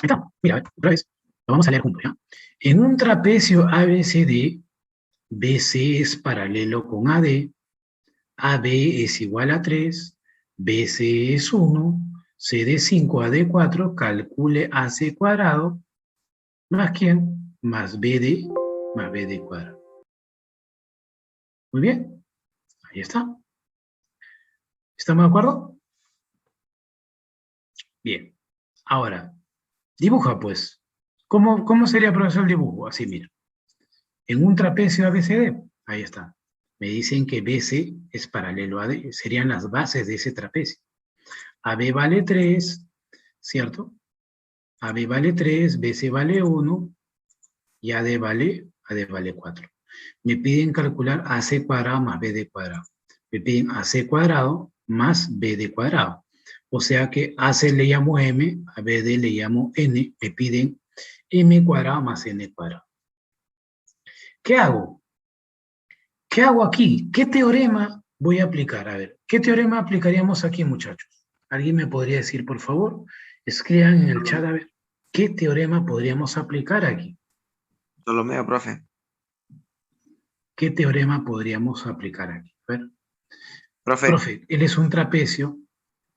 Ahí está, mira, otra vez, lo vamos a leer juntos, ¿ya? En un trapecio ABCD, BC es paralelo con AD, AB es igual a 3, BC es 1, CD 5, AD 4, calcule AC cuadrado, más quién, más BD cuadrado. Muy bien, ahí está. ¿Estamos de acuerdo? Bien. Ahora, dibuja pues. ¿Cómo sería, profesor, el dibujo? Así, mira. En un trapecio ABCD, ahí está. Me dicen que BC es paralelo a AD, serían las bases de ese trapecio. AB vale 3, ¿cierto? AB vale 3, BC vale 1 y AD vale 4. Me piden calcular AC cuadrado más BD cuadrado. Me piden AC cuadrado más BD cuadrado. O sea que AC le llamo M, a BD le llamo N, me piden M cuadrado más N cuadrado. ¿Qué hago? ¿Qué hago aquí? ¿Qué teorema voy a aplicar? A ver, ¿qué teorema aplicaríamos aquí, muchachos? ¿Alguien me podría decir, por favor? Escriban en el chat, a ver, ¿qué teorema podríamos aplicar aquí? Ptolomeo, profe. ¿Qué teorema podríamos aplicar aquí? A ver. Profe. Profe, él es un trapecio,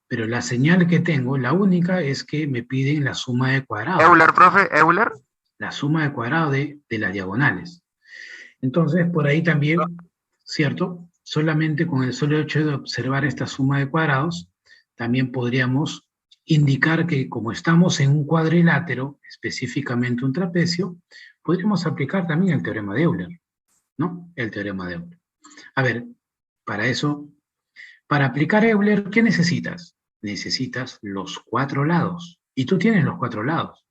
pero la señal que tengo, la única, es que me piden la suma de cuadrados. Euler, profe, Euler. La suma de cuadrados de las diagonales. Entonces, por ahí también, ¿cierto? Solamente con el solo hecho de observar esta suma de cuadrados, también podríamos indicar que como estamos en un cuadrilátero, específicamente un trapecio, podríamos aplicar también el teorema de Euler, ¿no? El teorema de Euler. A ver, para eso, para aplicar Euler, ¿qué necesitas? Necesitas los 4 lados. Y tú tienes los 4 lados.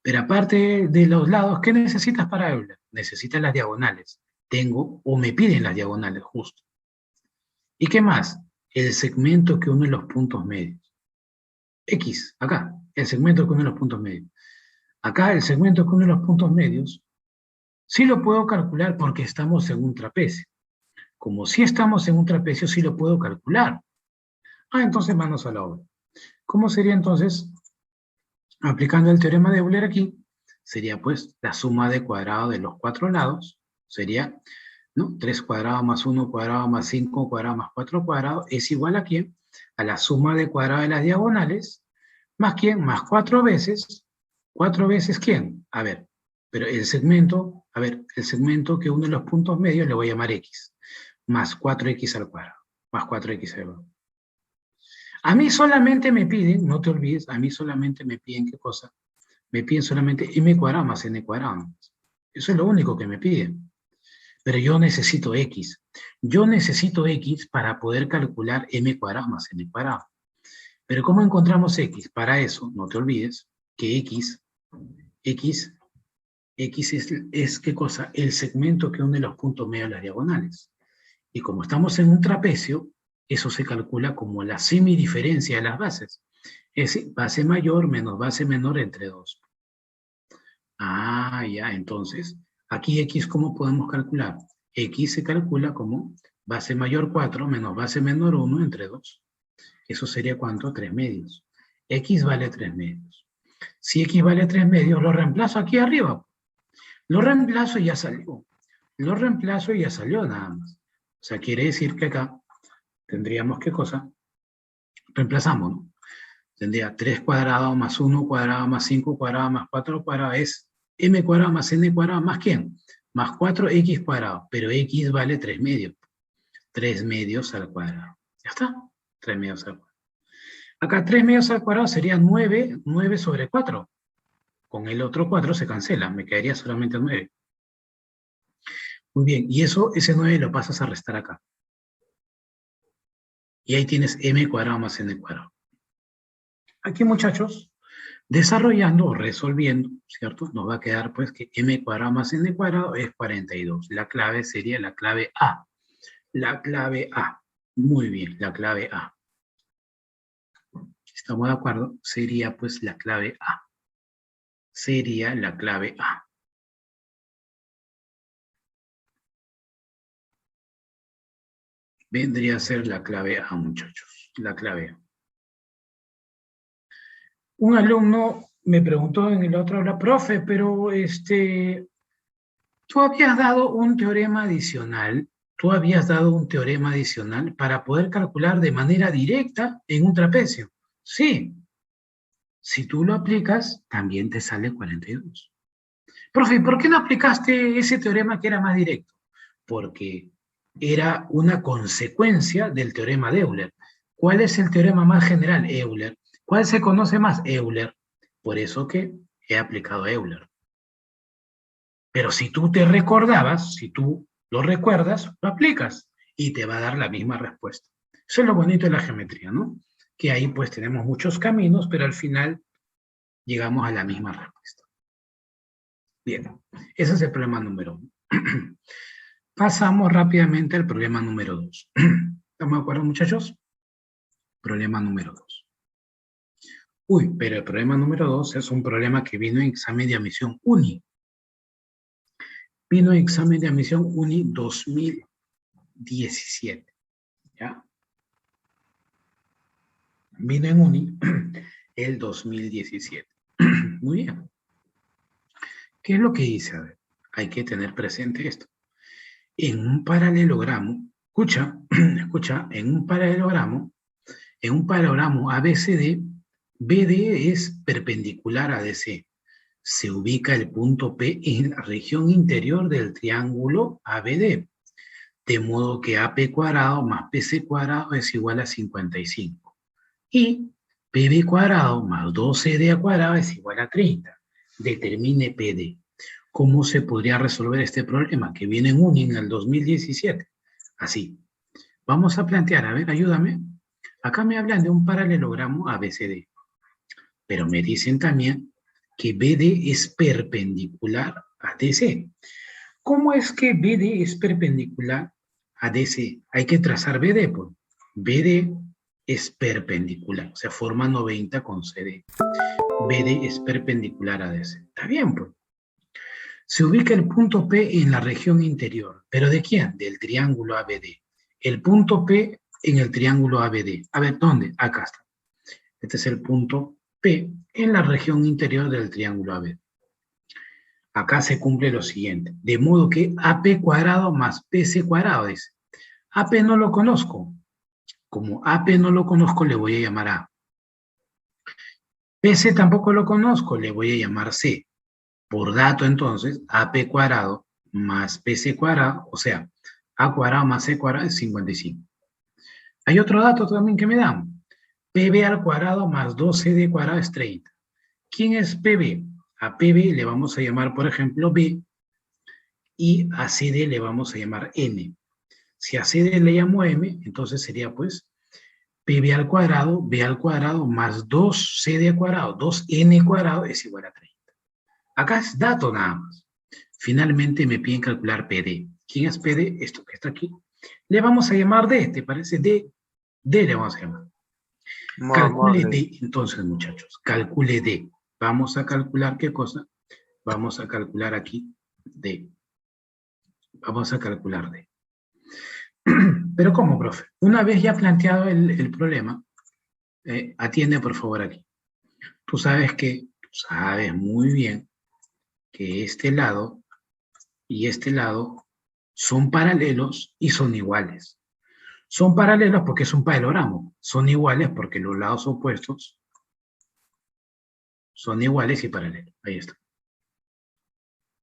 Pero aparte de los lados, ¿qué necesitas para Euler? Necesitas las diagonales. Tengo o me piden las diagonales, justo. ¿Y qué más? El segmento que une los puntos medios. X, acá, el segmento que une los puntos medios. Acá el segmento que une los puntos medios, sí lo puedo calcular porque estamos en un trapecio. Como si estamos en un trapecio, sí lo puedo calcular. Entonces manos a la obra. ¿Cómo sería entonces, aplicando el teorema de Euler aquí? Sería pues la suma de cuadrado de los 4 lados, sería, ¿no? 3 cuadrado más 1 cuadrado más 5 cuadrado más 4 cuadrado es igual a ¿quién? A la suma de cuadrado de las diagonales, más ¿quién? Más 4 veces ¿quién? A ver, pero el segmento, a ver, el segmento que une los puntos medios le voy a llamar X, más 4X al cuadrado, más 4X al cuadrado. A mí solamente me piden, no te olvides, a mí solamente me piden, ¿qué cosa? Me piden solamente m cuadrado más n cuadrado. Eso es lo único que me piden. Pero yo necesito x. Yo necesito x para poder calcular m cuadrado más n cuadrado. Pero ¿cómo encontramos x? Para eso, no te olvides que x es ¿qué cosa? El segmento que une los puntos medios de las diagonales. Y como estamos en un trapecio, eso se calcula como la semidiferencia de las bases. Es decir, base mayor menos base menor entre 2. Ya, entonces, aquí x, ¿cómo podemos calcular? X se calcula como base mayor 4 menos base menor 1 entre 2. Eso sería ¿cuánto? 3 medios. X vale 3 medios. Si X vale 3 medios, lo reemplazo aquí arriba. Lo reemplazo y ya salió. Lo reemplazo y ya salió nada más. O sea, quiere decir que acá tendríamos, ¿qué cosa? Reemplazamos, ¿no? Tendría 3 cuadrado más 1 cuadrado más 5 cuadrado más 4 cuadrado es m cuadrado más n cuadrado más ¿quién? Más 4x cuadrado, pero x vale 3 medios. 3 medios al cuadrado. ¿Ya está? 3 medios al cuadrado. Acá 3 medios al cuadrado sería 9 sobre 4. Con el otro 4 se cancela, me quedaría solamente 9. Muy bien, y eso, ese 9 lo pasas a restar acá. Y ahí tienes m cuadrado más n cuadrado. Aquí, muchachos, desarrollando o resolviendo, ¿cierto? Nos va a quedar pues que m cuadrado más n cuadrado es 42. La clave sería la clave A. La clave A. Muy bien, la clave A. ¿Estamos de acuerdo? Sería pues la clave A. Sería la clave A. Vendría a ser la clave A, muchachos. La clave A. Un alumno me preguntó en el otro aula, profe, pero tú habías dado un teorema adicional, para poder calcular de manera directa en un trapecio. Sí, si tú lo aplicas, también te sale 42. Profe, ¿por qué no aplicaste ese teorema que era más directo? Porque era una consecuencia del teorema de Euler. ¿Cuál es el teorema más general? Euler. ¿Cuál se conoce más? Euler. Por eso que he aplicado Euler. Pero si tú te recordabas, si tú lo recuerdas, lo aplicas y te va a dar la misma respuesta. Eso es lo bonito de la geometría, ¿no? Que ahí pues tenemos muchos caminos, pero al final llegamos a la misma respuesta. Bien, ese es el problema número 1. Pasamos rápidamente al problema número 2. ¿Estamos de acuerdo, muchachos? Problema número 2. Uy, pero el problema número 2 es un problema que vino en examen de admisión UNI. Vino en examen de admisión UNI 2017. ¿Ya? Vino en UNI el 2017. Muy bien. ¿Qué es lo que hice? A ver, hay que tener presente esto. En un paralelogramo, escucha, en un paralelogramo ABCD, BD es perpendicular a DC. Se ubica el punto P en la región interior del triángulo ABD, de modo que AP cuadrado más PC cuadrado es igual a 55. Y PB cuadrado más 2CD cuadrado es igual a 30. Determine PD. ¿Cómo se podría resolver este problema que viene en UNI en el 2017? Así. Vamos a plantear, a ver, ayúdame. Acá me hablan de un paralelogramo ABCD, pero me dicen también que BD es perpendicular a DC. ¿Cómo es que BD es perpendicular a DC? Hay que trazar BD, pues. BD es perpendicular, o sea, forma 90 con CD. BD es perpendicular a DC. Está bien, pues. Se ubica el punto P en la región interior. ¿Pero de quién? Del triángulo ABD. El punto P en el triángulo ABD. A ver, ¿dónde? Acá está. Este es el punto P en la región interior del triángulo ABD. Acá se cumple lo siguiente. De modo que AP cuadrado más PC cuadrado, dice. AP no lo conozco. Como AP no lo conozco, le voy a llamar A. PC tampoco lo conozco, le voy a llamar C. Por dato, entonces, AP cuadrado más PC cuadrado, o sea, A cuadrado más C cuadrado es 55. Hay otro dato también que me dan. PB al cuadrado más 2CD cuadrado es 30. ¿Quién es PB? A PB le vamos a llamar, por ejemplo, B, y a CD le vamos a llamar N. Si a CD le llamo M, entonces sería, pues, PB al cuadrado, B al cuadrado, más 2CD al cuadrado, 2N cuadrado es igual a 30. Acá es dato nada más. Finalmente me piden calcular PD. ¿Quién es PD? Esto que está aquí. Le vamos a llamar D, ¿te parece? D le vamos a llamar. Calcule D, entonces, muchachos. Calcule D. Vamos a calcular ¿qué cosa? Vamos a calcular aquí D. Vamos a calcular D. Pero ¿cómo, profe? Una vez ya planteado el problema, atiende por favor aquí. Tú sabes muy bien que este lado y este lado son paralelos y son iguales. Son paralelos porque es un paralelogramo. Son iguales porque los lados opuestos son iguales y paralelos. Ahí está.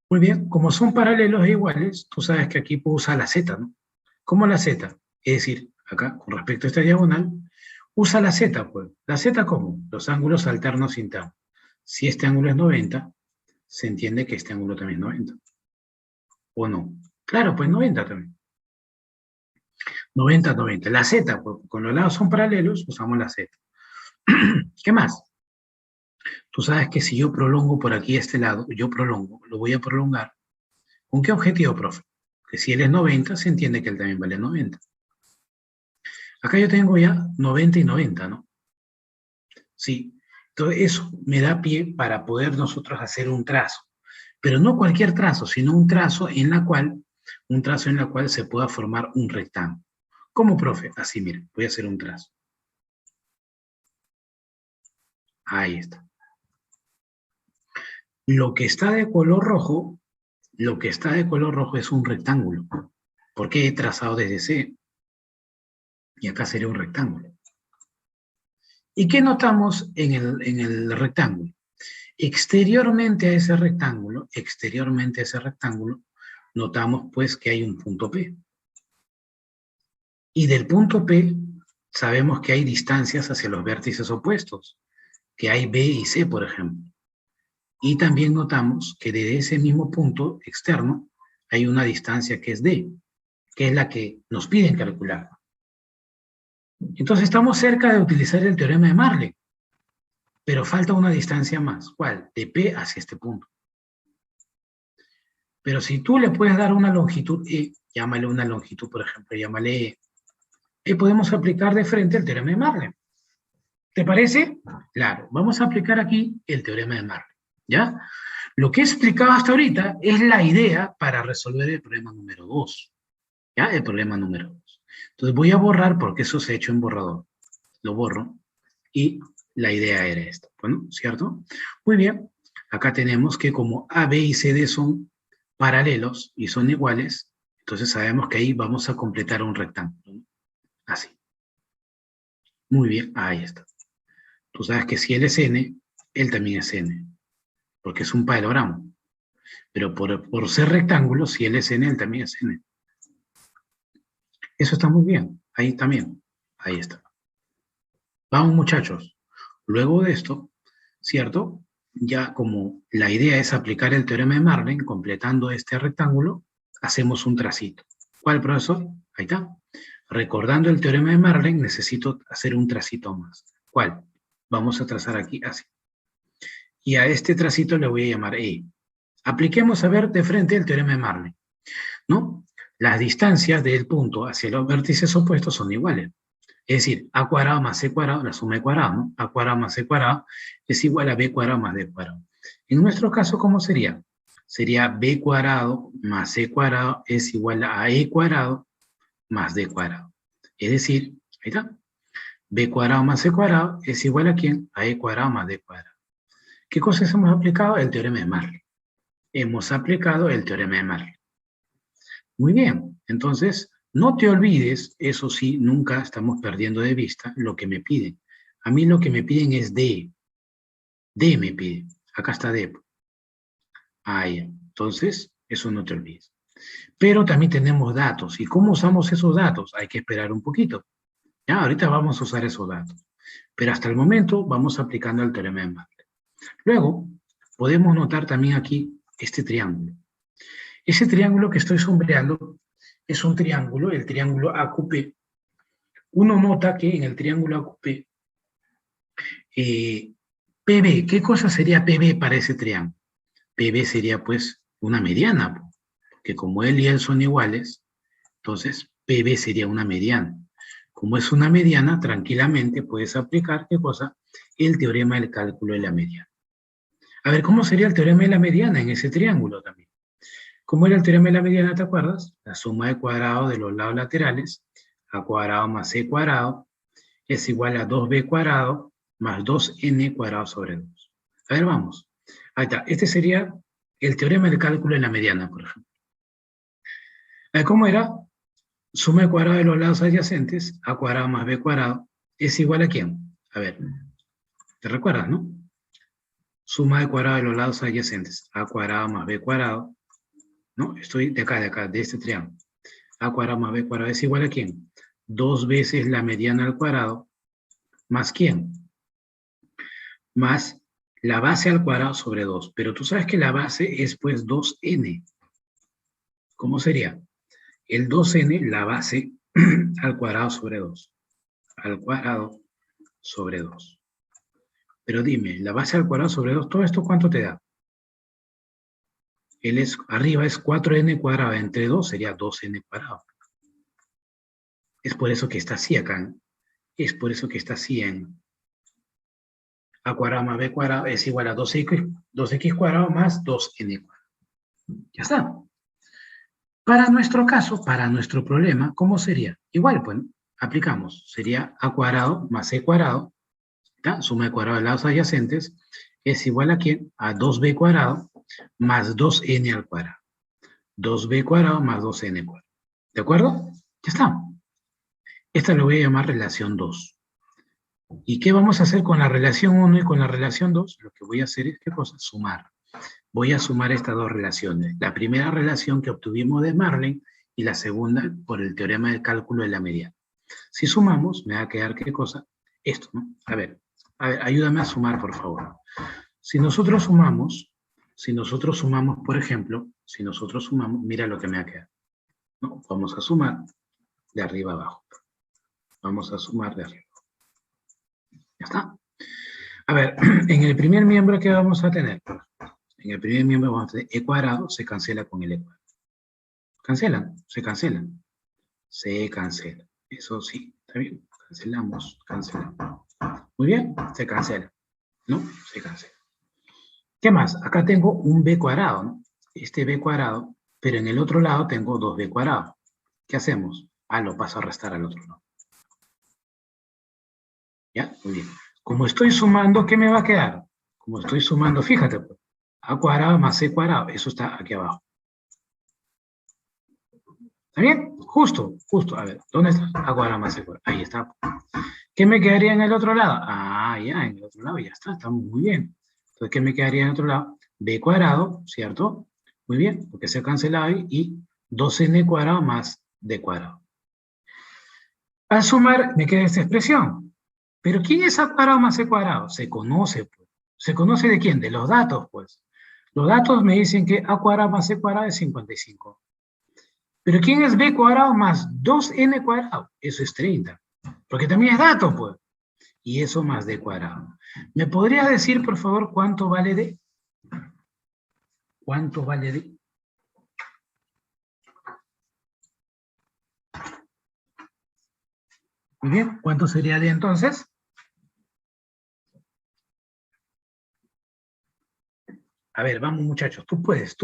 Muy bien, como son paralelos e iguales, tú sabes que aquí puedo usar la z, ¿no? ¿Cómo la z? Es decir, acá, con respecto a esta diagonal, usa la z, pues. ¿La z cómo? Los ángulos alternos internos. Si este ángulo es 90, se entiende que este ángulo también es 90. ¿O no? Claro, pues 90 también. 90, 90. La z, pues, con los lados son paralelos, usamos la z. ¿Qué más? Tú sabes que si yo prolongo por aquí este lado, lo voy a prolongar. ¿Con qué objetivo, profe? Que si él es 90, se entiende que él también vale 90. Acá yo tengo ya 90 y 90, ¿no? Sí. Entonces eso me da pie para poder nosotros hacer un trazo. Pero no cualquier trazo, sino un trazo en la cual se pueda formar un rectángulo. ¿Cómo, profe? Así, miren, voy a hacer un trazo. Ahí está. Lo que está de color rojo, es un rectángulo. Porque he trazado desde C. Y acá sería un rectángulo. ¿Y qué notamos en el rectángulo? Exteriormente a ese rectángulo, notamos pues que hay un punto P. Y del punto P sabemos que hay distancias hacia los vértices opuestos, que hay B y C, por ejemplo. Y también notamos que desde ese mismo punto externo hay una distancia que es D, que es la que nos piden calcular. Entonces estamos cerca de utilizar el teorema de Marley, pero falta una distancia más. ¿Cuál? De P hacia este punto. Pero si tú le puedes dar una longitud E, llámale una longitud, por ejemplo, llámale E, podemos aplicar de frente el teorema de Marley. ¿Te parece? Claro, vamos a aplicar aquí el teorema de Marley, ¿ya? Lo que he explicado hasta ahorita es la idea para resolver el problema número 2, ¿ya? El problema número 2. Entonces voy a borrar porque eso se ha hecho en borrador. Lo borro y la idea era esta, bueno, ¿cierto? Muy bien, acá tenemos que como A, B y C, D son paralelos y son iguales, entonces sabemos que ahí vamos a completar un rectángulo, ¿no? Así. Muy bien, ahí está. Tú sabes que si él es N, él también es N, porque es un paralelogramo. Pero por ser rectángulo, si él es N, él también es N. Eso está muy bien, ahí también, ahí está. Vamos, muchachos. Luego de esto, ¿cierto? Ya como la idea es aplicar el teorema de Marley, completando este rectángulo, hacemos un tracito. ¿Cuál, profesor? Ahí está. Recordando el teorema de Marley, necesito hacer un tracito más. ¿Cuál? Vamos a trazar aquí así. Y a este tracito le voy a llamar E. Apliquemos a ver de frente el teorema de Marley, ¿no? Las distancias del punto hacia los vértices opuestos son iguales. Es decir, A cuadrado más C cuadrado, la suma de cuadrado, ¿no? A cuadrado más C cuadrado es igual a B cuadrado más D cuadrado. En nuestro caso, ¿cómo sería? Sería B cuadrado más C cuadrado es igual a E cuadrado más D cuadrado. Es decir, ahí está. B cuadrado más C cuadrado es igual a ¿quién? A E cuadrado más D cuadrado. ¿Qué cosas hemos aplicado? El teorema de Marley. Hemos aplicado el teorema de Marley. Muy bien, entonces no te olvides, eso sí, nunca estamos perdiendo de vista lo que me piden. A mí lo que me piden es D. D me piden. Acá está D. Ahí. Entonces, eso no te olvides. Pero también tenemos datos. ¿Y cómo usamos esos datos? Hay que esperar un poquito. Ya, ahorita vamos a usar esos datos. Pero hasta el momento vamos aplicando el teorema de Marley. Luego, podemos notar también aquí este triángulo. Ese triángulo que estoy sombreando es un triángulo, el triángulo AQP. Uno nota que en el triángulo AQP, PB, ¿qué cosa sería PB para ese triángulo? PB sería pues una mediana, que como él y él son iguales, entonces PB sería una mediana. Como es una mediana, tranquilamente puedes aplicar, ¿qué cosa? El teorema del cálculo de la mediana. A ver, ¿cómo sería el teorema de la mediana en ese triángulo también? ¿Cómo era el teorema de la mediana, te acuerdas? La suma de cuadrados de los lados laterales, a cuadrado más c cuadrado, es igual a 2b cuadrado más 2n cuadrado sobre 2. A ver, vamos. Ahí está. Este sería el teorema del cálculo de la mediana, por ejemplo. A ver, ¿cómo era? Suma de cuadrado de los lados adyacentes, a cuadrado más b cuadrado, es igual a ¿quién? A ver, ¿te recuerdas, no? Suma de cuadrado de los lados adyacentes, a cuadrado más b cuadrado, ¿no? Estoy de acá, de este triángulo. A cuadrado más b cuadrado es igual a ¿quién? 2 veces la mediana al cuadrado, más ¿quién? Más la base al cuadrado sobre 2. Pero tú sabes que la base es pues 2n. ¿Cómo sería? El 2n, la base al cuadrado sobre 2. Al cuadrado sobre 2. Pero dime, la base al cuadrado sobre 2, ¿todo esto cuánto te da? Arriba es 4n cuadrado, entre 2 sería 2n cuadrado. Es por eso que está así acá. Es por eso que está así en a cuadrado más b cuadrado es igual a 2x cuadrado más 2n cuadrado. Ya está. Para nuestro caso, para nuestro problema, ¿cómo sería? Igual, pues, aplicamos. Sería a cuadrado más c cuadrado, ¿tá? Suma de cuadrado de lados adyacentes, es igual a ¿quién? A 2b cuadrado más 2n al cuadrado. 2b cuadrado más 2n cuadrado. ¿De acuerdo? Ya está. Esta lo voy a llamar relación 2. ¿Y qué vamos a hacer con la relación 1 y con la relación 2? Lo que voy a hacer es, ¿qué cosa? Sumar. Voy a sumar estas dos relaciones. La primera relación que obtuvimos de Marlin y la segunda por el teorema del cálculo de la mediana. Si sumamos, me va a quedar, ¿qué cosa? Esto, ¿no? A ver, ayúdame a sumar, por favor. Si nosotros sumamos, por ejemplo, mira lo que me va a quedar. ¿No? Vamos a sumar de arriba abajo. Vamos a sumar de arriba. Ya está. A ver, en el primer miembro, ¿qué vamos a tener? En el primer miembro vamos a tener e cuadrado, se cancela con el e cuadrado. ¿Cancelan? Se cancelan. Se cancela. Eso sí, está bien. Cancelamos. Muy bien, se cancela. ¿No? Se cancela. ¿Qué más? Acá tengo un b cuadrado, ¿no? Este b cuadrado, pero en el otro lado tengo 2b cuadrado. ¿Qué hacemos? Lo paso a restar al otro lado. ¿Ya? Muy bien. Como estoy sumando, ¿qué me va a quedar? Como estoy sumando, fíjate, pues, a cuadrado más c cuadrado. Eso está aquí abajo. ¿Está bien? Justo. A ver, ¿dónde está? A cuadrado más c cuadrado. Ahí está. ¿Qué me quedaría en el otro lado? Ya, en el otro lado ya está. Estamos muy bien. Entonces, ¿qué me quedaría en el otro lado? b cuadrado, ¿cierto? Muy bien, porque se ha cancelado ahí. Y 2n cuadrado más d cuadrado. Al sumar, me queda esta expresión. ¿Pero quién es a cuadrado más c cuadrado? Se conoce, pues. ¿Se conoce de quién? De los datos, pues. Los datos me dicen que a cuadrado más c cuadrado es 55. ¿Pero quién es b cuadrado más 2n cuadrado? Eso es 30. Porque también es dato, pues. Y eso más d cuadrado. ¿Me podría decir, por favor, cuánto vale d? ¿Cuánto vale d? Muy bien, ¿cuánto sería d entonces? A ver, vamos muchachos, tú puedes.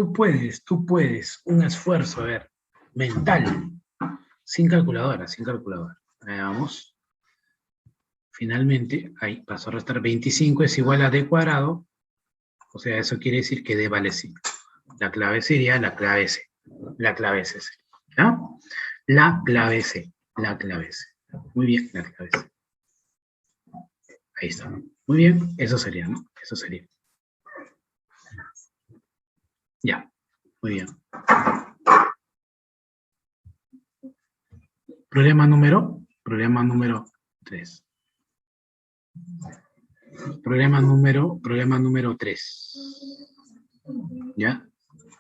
Un esfuerzo, a ver, mental. Sin calculadora. Vamos. Finalmente, ahí paso a restar 25 es igual a d cuadrado. O sea, eso quiere decir que d vale 5. La clave sería la clave C. La clave C. ¿No? La clave C. Muy bien, la clave C. Ahí está. Muy bien, eso sería, ¿no? Eso sería. Ya, muy bien. Problema número 3. Problema número 3. ¿Ya?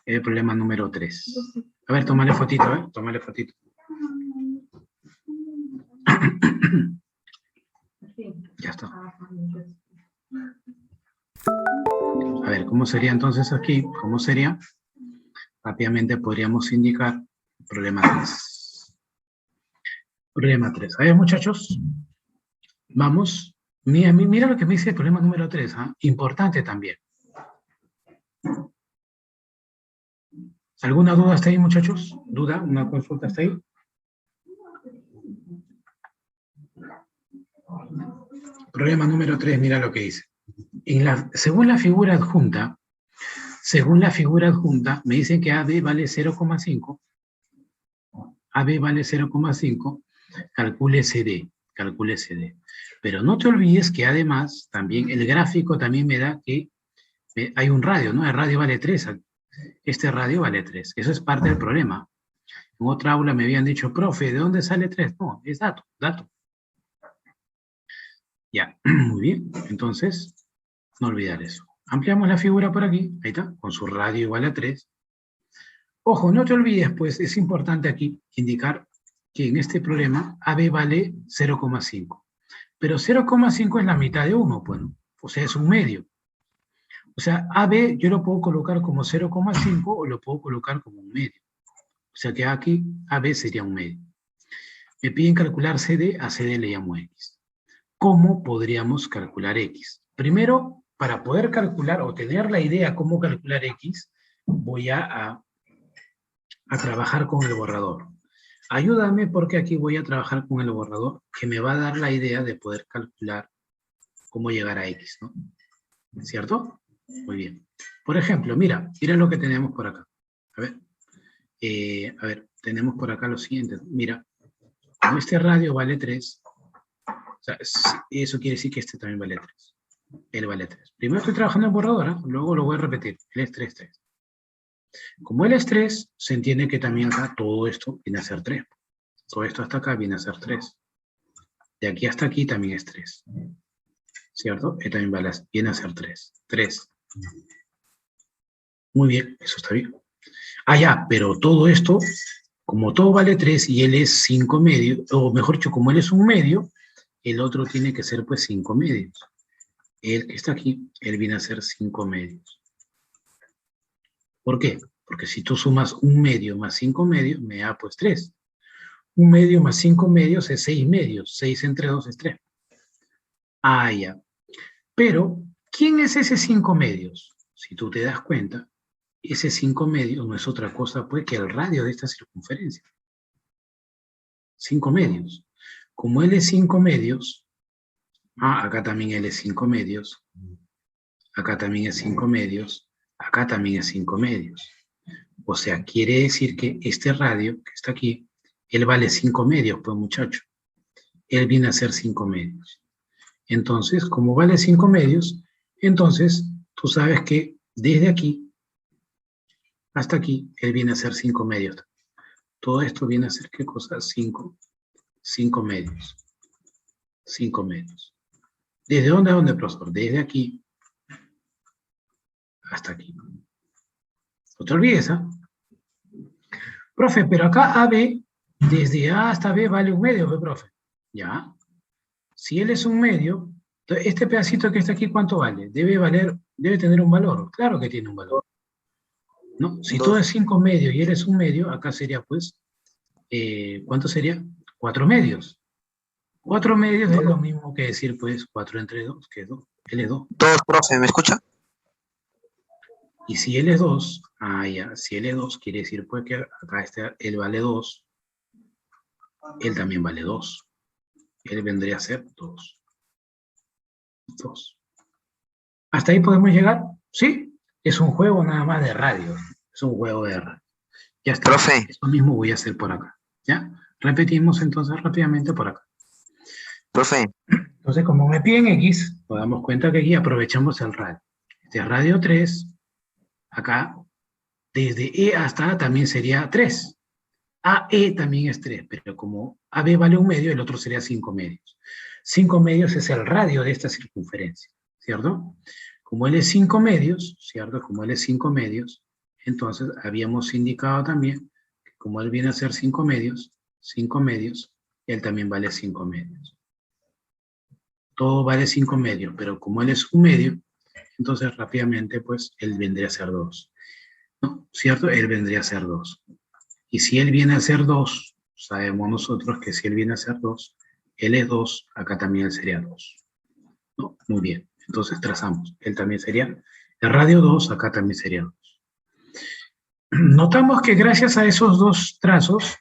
El problema número 3. A ver, tómale fotito, Ya está. A ver, ¿cómo sería entonces aquí? ¿Cómo sería? Rápidamente podríamos indicar problema 3. Problema 3. A ver, muchachos. Vamos. Mira lo que me dice el problema número 3. Importante también. ¿Alguna duda hasta ahí, muchachos? ¿Duda? ¿Una consulta hasta ahí? Problema número 3, mira lo que dice. Según la figura adjunta, me dicen que AB vale 0,5. AB vale 0,5. Calcule CD. Pero no te olvides que además, también el gráfico también me da que hay un radio, ¿no? El radio vale 3. Este radio vale 3. Eso es parte del problema. En otra aula me habían dicho, profe, ¿de dónde sale 3? No, es dato. Ya, muy bien. Entonces, no olvidar eso. Ampliamos la figura por aquí. Ahí está, con su radio igual a 3. Ojo, no te olvides, pues, es importante aquí indicar que en este problema AB vale 0,5. Pero 0,5 es la mitad de 1, pues, ¿no? O sea, es un medio. O sea, AB yo lo puedo colocar como 0,5 o lo puedo colocar como un medio. O sea que aquí AB sería un medio. Me piden calcular CD, a CD le llamo X. ¿Cómo podríamos calcular X? Primero, para poder calcular o tener la idea cómo calcular X, voy a trabajar con el borrador. Ayúdame porque aquí voy a trabajar con el borrador que me va a dar la idea de poder calcular cómo llegar a X, ¿no? ¿cierto? Muy bien. Por ejemplo, mira lo que tenemos por acá. A ver, tenemos por acá lo siguiente. Mira, como este radio vale 3, o sea, eso quiere decir que este también vale 3. Él vale 3. Primero estoy trabajando en borradora, luego lo voy a repetir. Él es 3, 3. Como él es 3, se entiende que también acá todo esto viene a ser 3. Todo esto hasta acá viene a ser 3. De aquí hasta aquí también es 3. ¿Cierto? Él también viene a ser 3. 3. Muy bien, eso está bien. Ah, ya, pero todo esto, como todo vale 3 y él es 5 medios, o mejor dicho, como él es un medio, el otro tiene que ser pues 5 medios. Él que está aquí, él viene a ser 5 medios. ¿Por qué? Porque si tú sumas un medio más 5 medios, me da pues 3. Un medio más 5 medios es 6 medios. 6 entre 2 es 3. Ah, ya. Pero, ¿quién es ese 5 medios? Si tú te das cuenta, ese 5 medios no es otra cosa pues que el radio de esta circunferencia. 5 medios. Como él es 5 medios, acá también él es 5 medios, acá también es 5 medios, acá también es 5 medios. O sea, quiere decir que este radio que está aquí, él vale 5 medios, pues muchacho. Él viene a ser 5 medios. Entonces, como vale 5 medios, entonces tú sabes que desde aquí hasta aquí, él viene a ser 5 medios. Todo esto viene a ser, ¿qué cosa? 5 medios. 5 medios. ¿Desde dónde a dónde, profesor? Desde aquí hasta aquí. No te olvides, ¿ah? Profe, pero acá AB, desde A hasta B vale 1 medio, ¿ve, profe? Ya. Si él es 1 medio, este pedacito que está aquí, ¿cuánto vale? Debe tener un valor. Claro que tiene un valor. ¿No? Si todo es 5 medios y él es 1 medio, acá sería, pues, ¿cuánto sería? 4 medios. 4 medios es lo mismo que decir, pues, 4 entre 2, que es 2. Él es 2. 2, profe, ¿me escucha? Y si él es 2, ya, si él es 2, quiere decir, pues, que acá él vale 2, él también vale 2. Él vendría a ser 2. 2. ¿Hasta ahí podemos llegar? ¿Sí? Es un juego nada más de radio. Es un juego de radio. Ya está. Profe. Eso mismo voy a hacer por acá. ¿Ya? Repetimos entonces rápidamente por acá. Profe. Entonces, como me piden X, nos damos cuenta que aquí aprovechamos el radio. Este es radio 3. Acá, desde E hasta A también sería 3. AE también es 3, pero como AB vale 1 medio, el otro sería 5 medios. 5 medios es el radio de esta circunferencia, ¿cierto? Como él es 5 medios, ¿cierto? Como él es 5 medios, entonces habíamos indicado también que como él viene a ser 5 medios, él también vale 5 medios. Todo vale 5 medios, pero como él es 1 medio, entonces rápidamente pues él vendría a ser 2. ¿No? ¿Cierto? Él vendría a ser 2. Y si él viene a ser 2, sabemos nosotros que si él viene a ser 2, él es 2, acá también él sería 2. ¿No? Muy bien. Entonces trazamos. Él también sería, el radio 2, acá también sería 2. Notamos que gracias a esos dos trazos,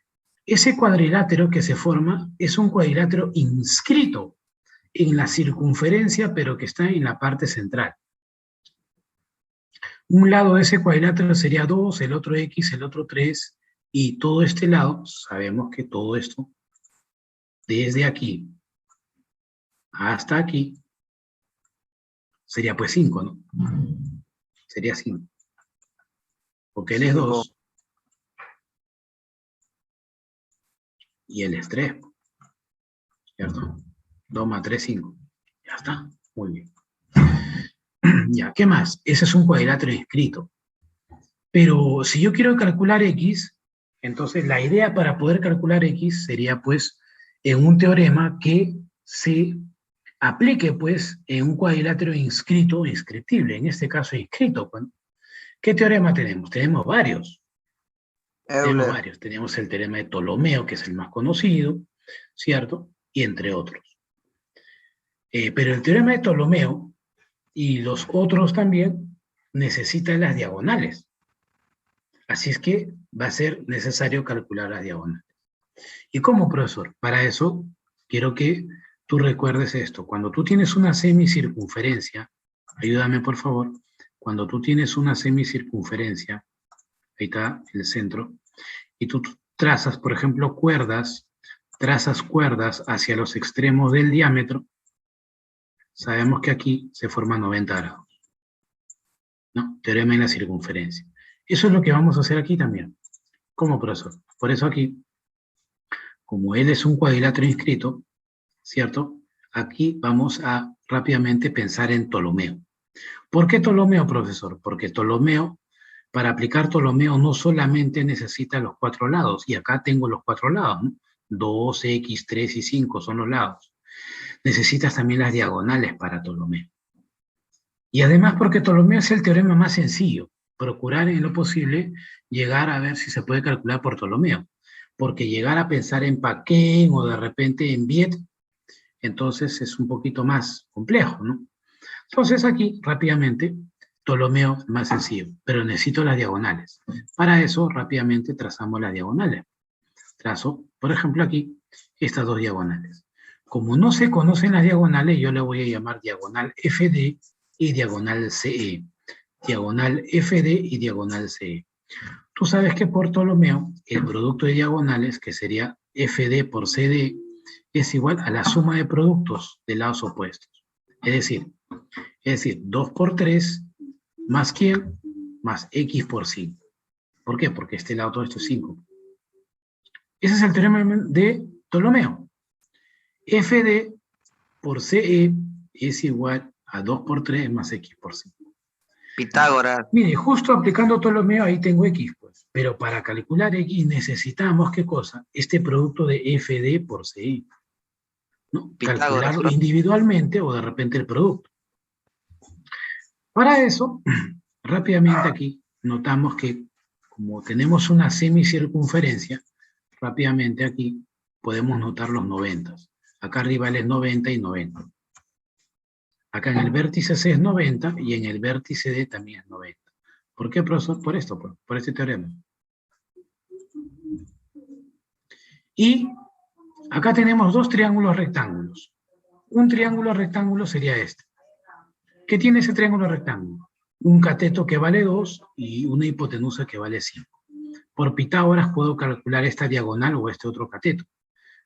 ese cuadrilátero que se forma es un cuadrilátero inscrito en la circunferencia, pero que está en la parte central. Un lado de ese cuadrilátero sería 2, el otro X, el otro 3, y todo este lado, sabemos que todo esto, desde aquí hasta aquí, sería pues 5, ¿no? Sería 5. Porque él es 2 y él es 3, ¿cierto? 2 más 3, 5. Ya está, muy bien. Ya, ¿qué más? Ese es un cuadrilátero inscrito. Pero si yo quiero calcular X, entonces la idea para poder calcular X sería pues en un teorema que se aplique pues en un cuadrilátero inscrito o inscriptible, en este caso inscrito. ¿Qué teorema tenemos? Tenemos varios. Tenemos el teorema de Ptolomeo, que es el más conocido, ¿cierto? Y entre otros. Pero el teorema de Ptolomeo y los otros también necesitan las diagonales. Así es que va a ser necesario calcular las diagonales. ¿Y cómo, profesor? Para eso quiero que tú recuerdes esto. Cuando tú tienes una semicircunferencia, ayúdame por favor, cuando tú tienes una semicircunferencia, ahí está el centro, y tú trazas, por ejemplo, trazas cuerdas hacia los extremos del diámetro, sabemos que aquí se forma 90 grados, ¿no? Teorema de la circunferencia. Eso es lo que vamos a hacer aquí también. ¿Cómo, profesor? Por eso aquí, como él es un cuadrilátero inscrito, ¿cierto? Aquí vamos a rápidamente pensar en Ptolomeo. ¿Por qué Ptolomeo, profesor? Porque Ptolomeo, para aplicar Ptolomeo no solamente necesita los 4 lados, y acá tengo los 4 lados, ¿no? 2, X, 3 y 5 son los lados. Necesitas también las diagonales para Ptolomeo. Y además porque Ptolomeo es el teorema más sencillo, procurar en lo posible llegar a ver si se puede calcular por Ptolomeo, porque llegar a pensar en Paquén o de repente en Viet, entonces es un poquito más complejo, ¿no? Entonces aquí, rápidamente, Ptolomeo es más sencillo, pero necesito las diagonales. Para eso, rápidamente trazamos las diagonales. Trazo, por ejemplo, aquí, estas dos diagonales. Como no se conocen las diagonales, yo le voy a llamar diagonal FD y diagonal CE. Diagonal FD y diagonal CE. Tú sabes que por Ptolomeo, el producto de diagonales, que sería FD por CD, es igual a la suma de productos de lados opuestos. Es decir, 2 por 3 más ¿quién? Más X por 5. ¿Por qué? Porque este lado todo esto es 5. Ese es el teorema de Ptolomeo. FD por CE es igual a 2 por 3 más X por 5. Pitágoras. Mire, justo aplicando Ptolomeo ahí tengo X, pues. Pero para calcular X necesitamos, ¿qué cosa? Este producto de FD por CE. ¿No? Calcularlo individualmente o de repente el producto. Para eso, rápidamente aquí notamos que como tenemos una semicircunferencia, rápidamente aquí podemos notar los 90. Acá arriba es 90 y 90. Acá en el vértice C es 90 y en el vértice D también es 90. ¿Por qué, profesor? Por esto, por este teorema. Y acá tenemos dos triángulos rectángulos. Un triángulo rectángulo sería este. ¿Qué tiene ese triángulo rectángulo? Un cateto que vale 2 y una hipotenusa que vale 5. Por Pitágoras puedo calcular esta diagonal o este otro cateto.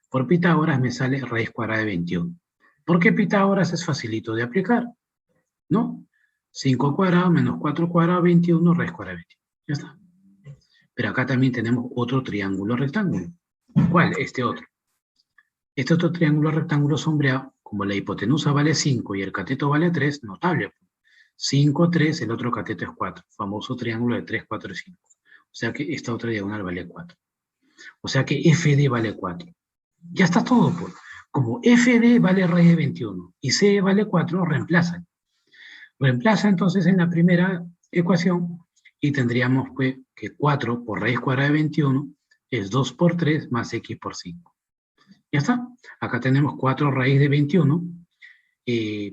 Por Pitágoras me sale raíz cuadrada de 21. Porque Pitágoras es facilito de aplicar, ¿no? 5 cuadrado menos 4 cuadrado, 21, raíz cuadrada de 21. Ya está. Pero acá también tenemos otro triángulo rectángulo. ¿Cuál? Este otro. Este otro triángulo rectángulo sombreado, como la hipotenusa vale 5 y el cateto vale 3, notable. 5, 3, el otro cateto es 4. Famoso triángulo de 3, 4 y 5. O sea que esta otra diagonal vale 4. O sea que FD vale 4. Ya está todo, pues. Como FD vale raíz de 21 y CE vale 4, reemplazan. Reemplaza entonces en la primera ecuación y tendríamos pues, que 4 por raíz cuadrada de 21 es 2 por 3 más X por 5. Ya está. Acá tenemos 4 raíz de 21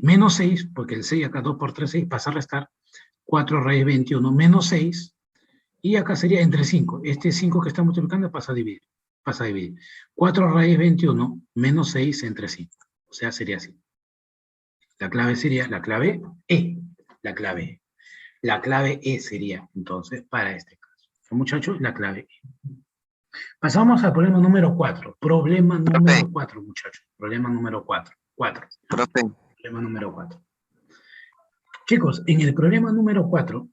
menos 6, porque el 6 acá 2 por 3, 6, pasa a restar. 4 raíz de 21 menos 6, y acá sería entre 5. Este 5 que está multiplicando pasa a dividir. 4 raíz 21 menos 6 entre 5. O sea, sería así. La clave sería, la clave E. La clave E. La clave E sería, entonces, para este caso. Muchachos, la clave E. Pasamos al problema número 4. Problema número 4, muchachos. Problema número 4. 4. Problema número 4. Chicos, en el problema número 4,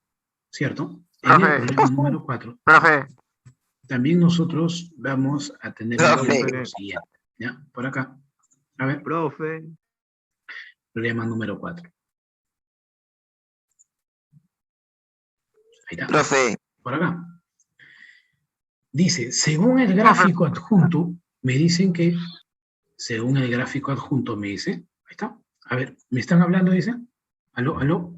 ¿cierto? En el problema número 4, también nosotros vamos a tener lo siguiente. ¿Ya? Por acá. A ver. Profe. Problema número 4. Ahí está. Profe. Por acá. Dice, según el gráfico adjunto, me dicen que, según el gráfico adjunto me dice, ahí está. A ver, ¿me están hablando? Dice. ¿Aló? ¿Aló?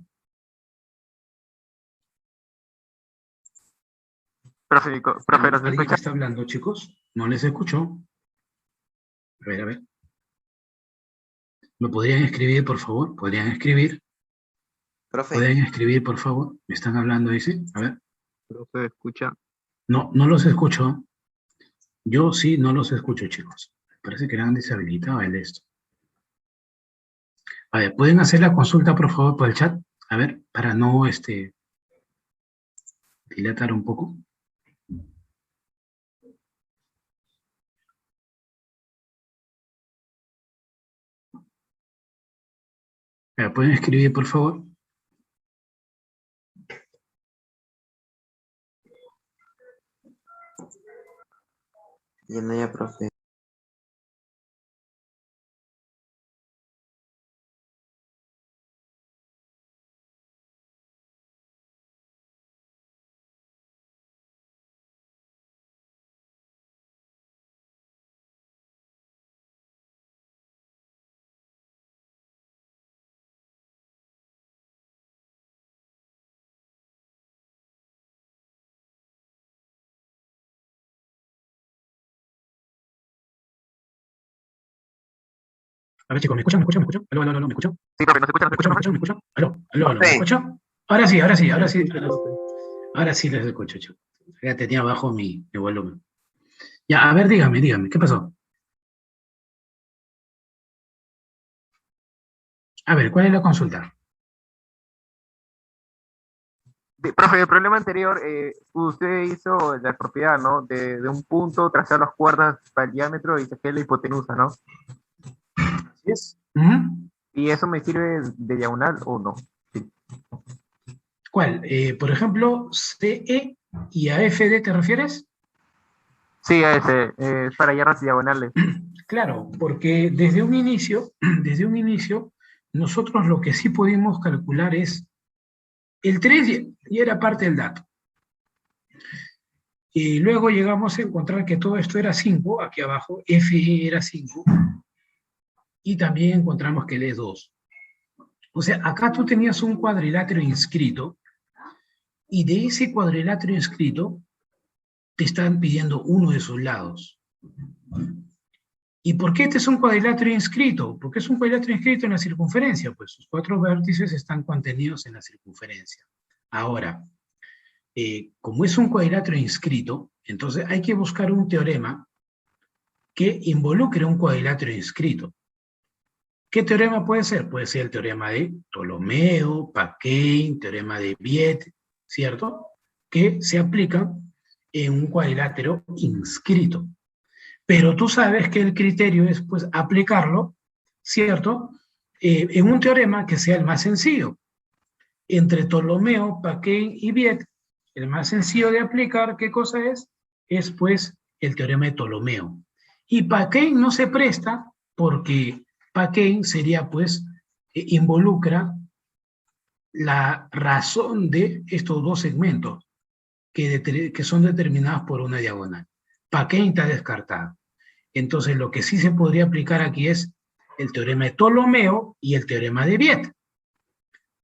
Profe, ¿nos ¿Alguien escucha? está hablando, chicos? No les escucho. A ver, a ver. ¿Me podrían escribir, por favor? ¿Podrían escribir? Profe. ¿Podrían escribir, por favor? ¿Me están hablando? Dice. A ver. Profe, ¿escucha? No, no los escucho. Yo sí no los escucho, chicos. Parece que eran deshabilitados el esto. A ver, ¿pueden hacer la consulta, por favor, por el chat? A ver, para no dilatar un poco. ¿Pueden escribir, por favor? Ya no, ya, profe. A ver, chicos, ¿me escuchan? ¿Me escuchan? ¿Me escuchan? Aló, aló, aló, ¿me escuchan? Sí, profe, ¿nos escucha? ¿Me escuchan? ¿Me escuchan? ¿Me escuchan? Aló, aló, aló, ¿me Profe, escuchan? Ahora sí, ahora sí, ahora sí. Ahora sí les escucho, chicos. Ya tenía bajo mi volumen. Ya, a ver, dígame, dígame, ¿qué pasó? A ver, ¿cuál es la consulta? Profe, el problema anterior, usted hizo la propiedad, ¿no? De un punto, trazar las cuerdas para el diámetro y saqué la hipotenusa, ¿no? Así es. Ujú. ¿Y eso me sirve de diagonal o no? Sí, ¿Cuál? Por ejemplo, CE y a FD, ¿te refieres? sí, ese, es para hallar las diagonales. Claro, porque desde un inicio, nosotros lo que sí pudimos calcular es el 3 y era parte del dato. Y luego llegamos a encontrar que todo esto era 5, aquí abajo, FE era 5, y también encontramos que él es 2. O sea, acá tú tenías un cuadrilátero inscrito, y de ese cuadrilátero inscrito te están pidiendo uno de sus lados. ¿Y por qué este es un cuadrilátero inscrito? Porque es un cuadrilátero inscrito en la circunferencia, pues sus 4 vértices están contenidos en la circunferencia. Ahora, como es un cuadrilátero inscrito, entonces hay que buscar un teorema que involucre un cuadrilátero inscrito. ¿Qué teorema puede ser? Puede ser el teorema de Ptolomeo, Paquin, teorema de Viet, ¿cierto? Que se aplican en un cuadrilátero inscrito. Pero tú sabes que el criterio es, pues, aplicarlo, ¿cierto? En un teorema que sea el más sencillo. Entre Ptolomeo, Paquin y Viet, el más sencillo de aplicar, ¿qué cosa es? Es, pues, el teorema de Ptolomeo. Y Paquin no se presta porque Paquin sería, pues, involucra la razón de estos dos segmentos que son determinados por una diagonal. Paquin está descartado. Entonces, lo que sí se podría aplicar aquí es el teorema de Ptolomeo y el teorema de Viet.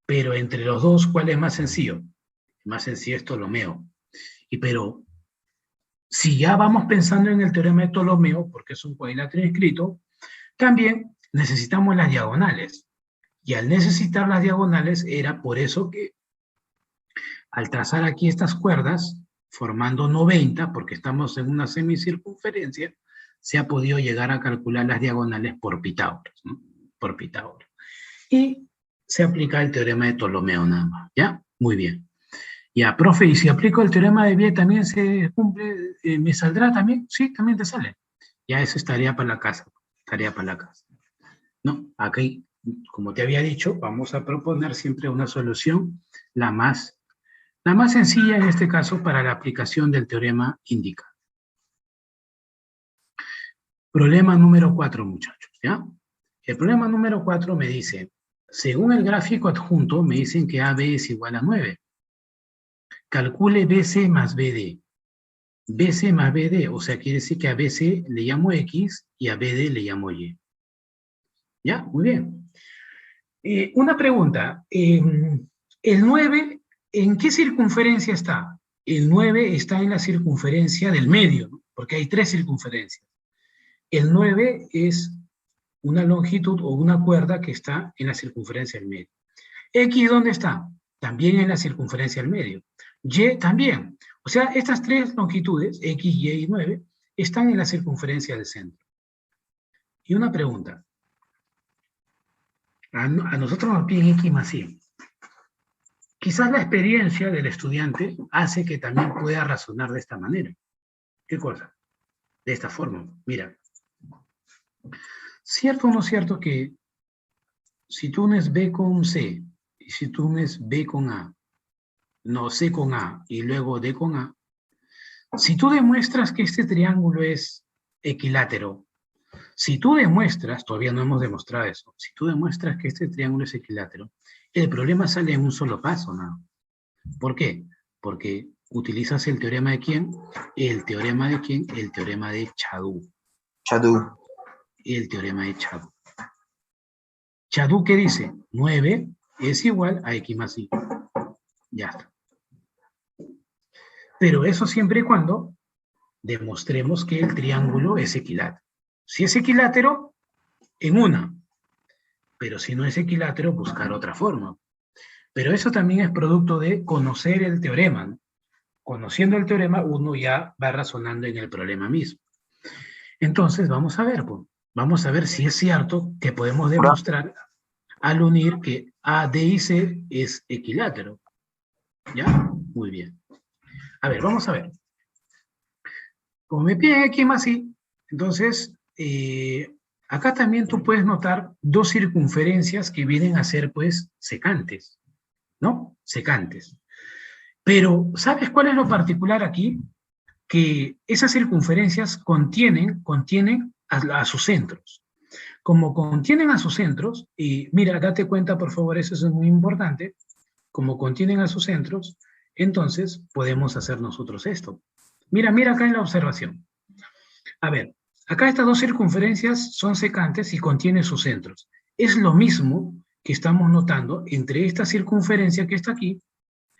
Pero entre los dos, ¿cuál es más sencillo? El más sencillo es Ptolomeo. Pero si ya vamos pensando en el teorema de Ptolomeo, porque es un cuadrilátero inscrito, también necesitamos las diagonales. Y al necesitar las diagonales, era por eso que al trazar aquí estas cuerdas, formando 90, porque estamos en una semicircunferencia, se ha podido llegar a calcular las diagonales por Pitágoras, ¿no? Por Pitágoras. Y se aplica el teorema de Ptolomeo nada más, ¿ya? Muy bien. Ya, profe, ¿y si aplico el teorema de Viet también se cumple? ¿Me saldrá también? Sí, también te sale. Ya eso estaría para la casa, estaría para la casa. No, aquí, como te había dicho, vamos a proponer siempre una solución la más sencilla en este caso para la aplicación del teorema indica. Problema número 4, muchachos, ¿ya? El problema número 4 me dice, según el gráfico adjunto, me dicen que AB es igual a 9. Calcule BC más BD. BC más BD, o sea, quiere decir que a BC le llamo X y a BD le llamo Y. ¿Ya? Muy bien. Una pregunta. El 9, ¿en qué circunferencia está? El 9 está en la circunferencia del medio, ¿no? Porque hay 3 circunferencias. El 9 es una longitud o una cuerda que está en la circunferencia del medio. X, ¿dónde está? También en la circunferencia del medio. Y también. O sea, estas 3 longitudes, X, Y y 9, están en la circunferencia del centro. Y una pregunta. A nosotros nos piden X más Y. quizás la experiencia del estudiante hace que también pueda razonar de esta manera. ¿Qué cosa? De esta forma. Mira, ¿cierto o no cierto que si tú unes B con C, y si tú unes B con A, no, C con A, y luego D con A, si tú demuestras que este triángulo es equilátero, si tú demuestras, todavía no hemos demostrado eso, si tú demuestras que este triángulo es equilátero, el problema sale en un solo paso, ¿no? ¿Por qué? Porque utilizas el teorema de ¿quién? El teorema de ¿quién? El teorema de Chadú. Chadú. El teorema de Chadú. Chadú, ¿qué dice? 9 es igual a X más Y. Ya está. Pero eso siempre y cuando demostremos que el triángulo es equilátero. Si es equilátero, en una. Pero si no es equilátero, buscar otra forma. Pero eso también es producto de conocer el teorema, ¿no? Conociendo el teorema, uno ya va razonando en el problema mismo. Entonces, vamos a ver, pues, vamos a ver si es cierto que podemos demostrar al unir que A, D y C es equilátero. ¿Ya? Muy bien. A ver, vamos a ver. Como me piden X más Y, entonces, acá también tú puedes notar dos circunferencias que vienen a ser, pues, secantes, ¿no? Secantes. Pero, ¿sabes cuál es lo particular aquí? Que esas circunferencias contienen a sus centros. Como contienen a sus centros, y mira, date cuenta, por favor, eso es muy importante, como contienen a sus centros, entonces podemos hacer nosotros esto. Mira, mira acá en la observación. A ver, acá estas dos circunferencias son secantes y contienen sus centros. Es lo mismo que estamos notando entre esta circunferencia que está aquí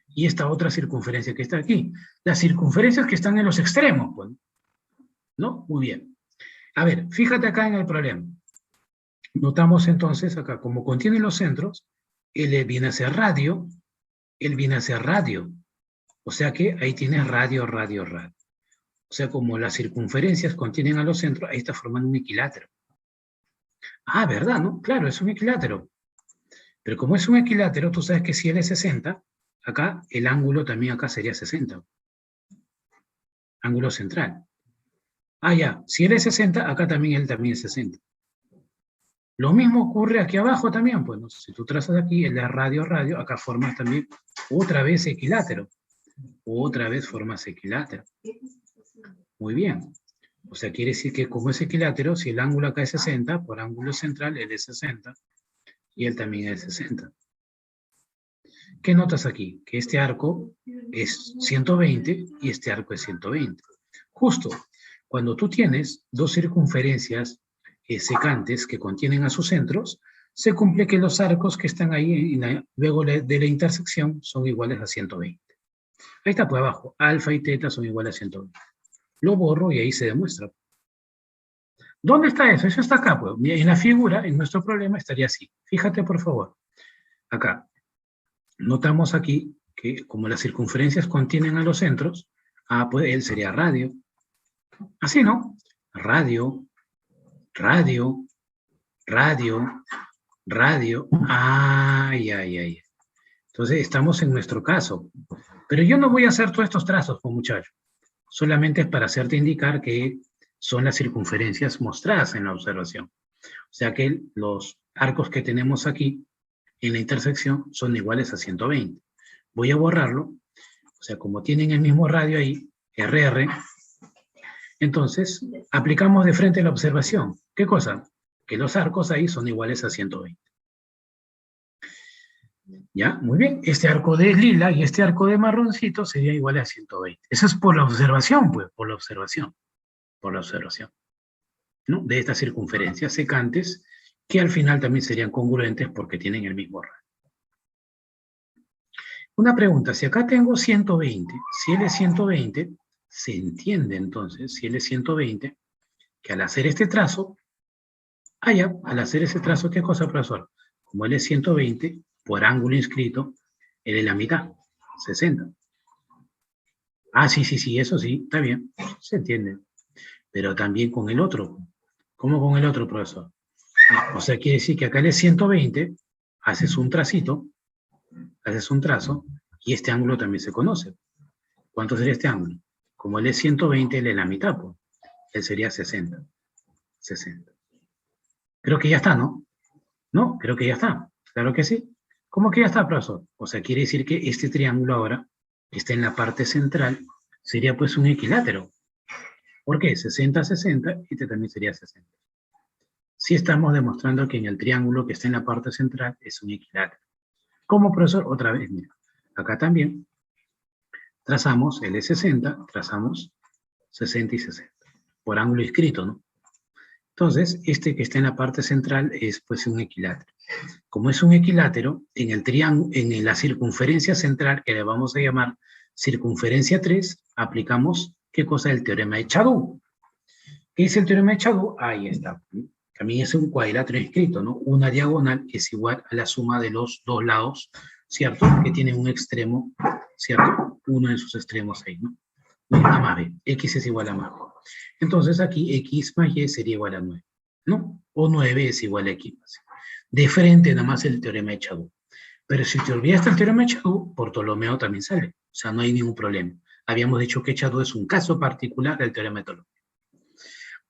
y esta otra circunferencia que está aquí. Las circunferencias que están en los extremos, pues, ¿no? Muy bien. A ver, fíjate acá en el problema. Notamos entonces acá, como contienen los centros, L viene a ser radio, él viene a ser radio. O sea que ahí tienes radio, radio, radio. O sea, como las circunferencias contienen a los centros, ahí está formando un equilátero. Ah, ¿verdad? ¿No? Claro, es un equilátero. Pero como es un equilátero, tú sabes que si él es 60, acá el ángulo también acá sería 60. Ángulo central. Ah, ya. Si él es 60, acá también él también es 60. Lo mismo ocurre aquí abajo también, pues, ¿no? Si tú trazas aquí el de radio, radio, acá formas también otra vez equilátero. Otra vez formas equilátero. Muy bien. O sea, quiere decir que como es equilátero, si el ángulo acá es 60, por ángulo central, él es 60, y él también es 60. ¿Qué notas aquí? Que este arco es 120 y este arco es 120. Justo, cuando tú tienes dos circunferencias secantes que contienen a sus centros, se cumple que los arcos que están ahí luego de la intersección son iguales a 120. Ahí está por abajo, alfa y teta son iguales a 120. Lo borro y ahí se demuestra. ¿Dónde está eso? Eso está acá, pues. En la figura, en nuestro problema, estaría así. Fíjate, por favor. Acá. Notamos aquí que como las circunferencias contienen a los centros, pues él sería radio. Así, ¿no? Radio, radio, radio, radio. Ay, ay, ay. Entonces, estamos en nuestro caso. Pero yo no voy a hacer todos estos trazos, pues, muchachos. Solamente es para hacerte indicar que son las circunferencias mostradas en la observación. O sea que los arcos que tenemos aquí en la intersección son iguales a 120. Voy a borrarlo. O sea, como tienen el mismo radio ahí, RR, entonces aplicamos de frente la observación. ¿Qué cosa? Que los arcos ahí son iguales a 120. ¿Ya? Muy bien. Este arco de lila y este arco de marroncito sería igual a 120. Eso es por la observación, pues, por la observación. Por la observación, ¿no? De estas circunferencias secantes, que al final también serían congruentes porque tienen el mismo radio. Una pregunta, si acá tengo 120, si él es 120, se entiende entonces, si él es 120, que al hacer este trazo, al hacer ese trazo, ¿qué cosa, profesor? Como él es 120, por ángulo inscrito, él es la mitad, 60. Ah, sí, sí, sí, eso sí, está bien, se entiende. Pero también con el otro. ¿Cómo con el otro, profesor? O sea, quiere decir que acá él es 120, haces un tracito, haces un trazo, Y este ángulo también se conoce. ¿Cuánto sería este ángulo? Como él es 120, él es la mitad, pues. Él sería 60. 60. Creo que ya está, ¿no? ¿No? Creo que ya está. Claro que sí. ¿Cómo que ya está, profesor? O sea, quiere decir que este triángulo ahora, que está en la parte central, sería pues un equilátero. ¿Por qué? 60, 60, y este también sería 60. Sí estamos demostrando que en el triángulo que está en la parte central es un equilátero. ¿Cómo, profesor? Otra vez, mira. Acá también trazamos L60, trazamos 60 y 60. Por ángulo inscrito, ¿no? Entonces, este que está en la parte central es pues un equilátero. Como es un equilátero, en el triángulo, en la circunferencia central, que le vamos a llamar circunferencia 3, aplicamos, ¿qué cosa? El teorema de Chadú. ¿Qué dice el teorema de Chadú? Ahí está. También es un cuadrilátero inscrito, ¿no? Una diagonal es igual a la suma de los dos lados, ¿cierto? Que tienen un extremo, ¿cierto? Uno de sus extremos ahí, ¿no? A más b. X es igual a más b. Entonces aquí X más Y sería igual a 9, ¿no? O 9 es igual a X más Y. De frente nada más el teorema de Chadú. Pero si te olvidaste el teorema de Chadú, por Ptolomeo también sale. O sea, no hay ningún problema. Habíamos dicho que Chadú es un caso particular del teorema de Ptolomeo.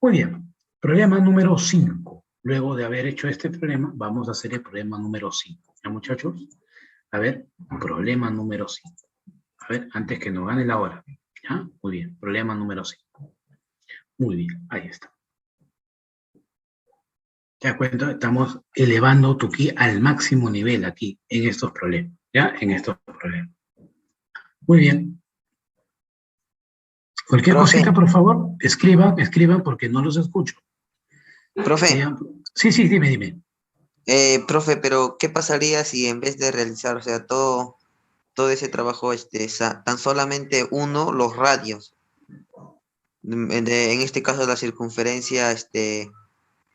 Muy bien. Problema número 5. Luego de haber hecho este problema, vamos a hacer el problema número 5. ¿Ya, muchachos? A ver, problema número 5. A ver, antes que nos gane la hora. ¿Ya? Muy bien. Problema número 5. Muy bien. Ahí está. ¿Te das cuenta? Estamos elevando tu ki al máximo nivel aquí, en estos problemas. ¿Ya? En estos problemas. Muy bien. Cualquier Profe. cosita, por favor, escriban porque no los escucho. Profe, Sí, dime. profe, pero ¿qué pasaría si en vez de realizar, o sea, todo ese trabajo, tan solamente uno, los radios, en este caso la circunferencia,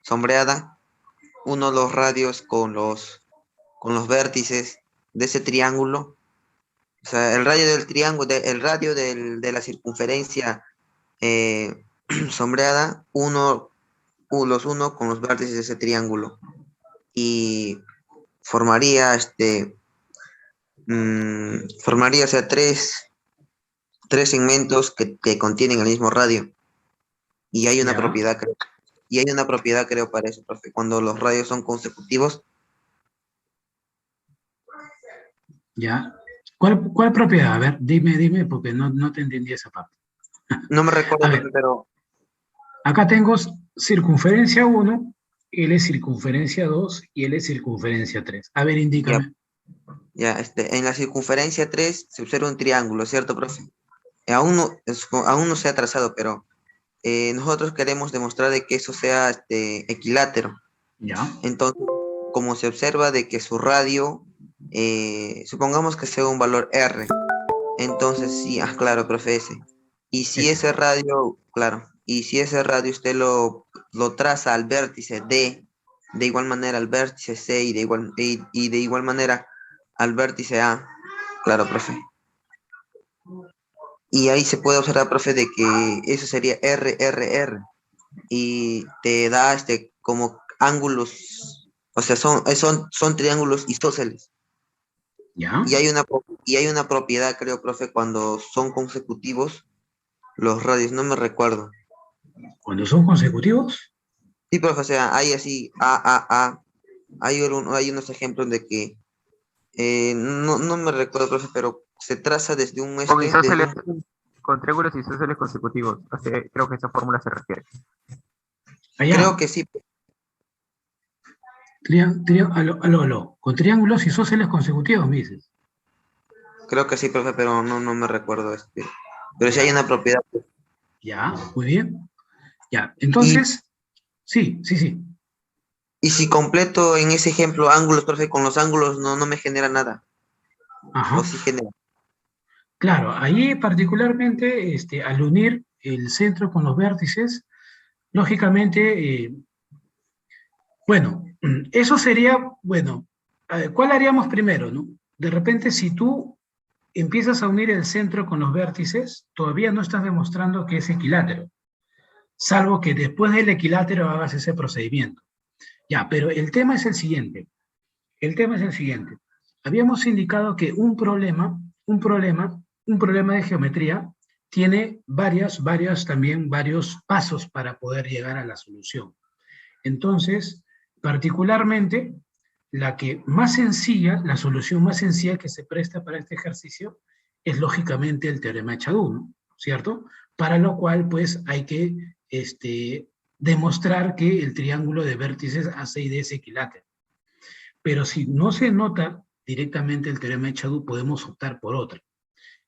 sombreada, uno los radios con los vértices de ese triángulo, o sea, el radio del triángulo, de la circunferencia sombreada, los uno con los vértices de ese triángulo, y formaría, o sea, tres segmentos que contienen el mismo radio, y hay una Ya. propiedad, creo. Y hay una propiedad, creo, para eso, profe. Cuando los radios son consecutivos. Ya. ¿Cuál propiedad? A ver, dime, porque no te entendí esa parte. No me recuerdo, A profe, ver, pero acá tengo circunferencia 1, L es circunferencia 2 y L es circunferencia 3. A ver, ya, indícame. en la circunferencia 3 se observa un triángulo, ¿cierto, profe? Aún no se ha trazado, pero nosotros queremos demostrar de que eso sea equilátero. Ya. Entonces, como se observa de que su radio, supongamos que sea un valor R, entonces sí, claro, profe, ese. Y si Ese. ese radio, claro, y si ese radio usted lo traza al vértice D, de igual manera al vértice C y de igual manera al vértice A, claro, profe. Y ahí se puede observar, profe, de que eso sería RRR y te da como ángulos, o sea, son triángulos isósceles. Ya. Y hay una propiedad, creo, profe, cuando son consecutivos los radios, no me recuerdo. Cuando son consecutivos, Sí, profe, o sea, hay así, hay unos ejemplos de que, no me recuerdo, profe, pero se traza desde un Con desde isósceles, un, con triángulos isósceles consecutivos. O sea, creo que esa fórmula se refiere. allá. creo que sí, Aló. Con triángulos isósceles consecutivos, me dices. creo que sí, profe, pero no me recuerdo, pero sí hay Ya. una propiedad. Ya, muy bien. Ya. Y, Entonces, sí. y si completo en ese ejemplo ángulos, profe, con los ángulos no me genera nada, o Ajá. sí genera. Claro, ahí particularmente, al unir el centro con los vértices, lógicamente, bueno, eso sería, bueno, ¿cuál haríamos primero, no? De repente, si tú empiezas a unir el centro con los vértices, todavía no estás demostrando que es equilátero, salvo que después del equilátero hagas ese procedimiento. Ya, pero el tema es el siguiente. Habíamos indicado que un problema un problema de geometría tiene varios pasos para poder llegar a la solución. Entonces, particularmente, la solución más sencilla que se presta para este ejercicio es lógicamente el teorema de Chadú, ¿no? ¿Cierto? Para lo cual, pues, hay que demostrar que el triángulo de vértices AC y D es equilátero. Pero si no se nota directamente el teorema de Chadú, podemos optar por otra.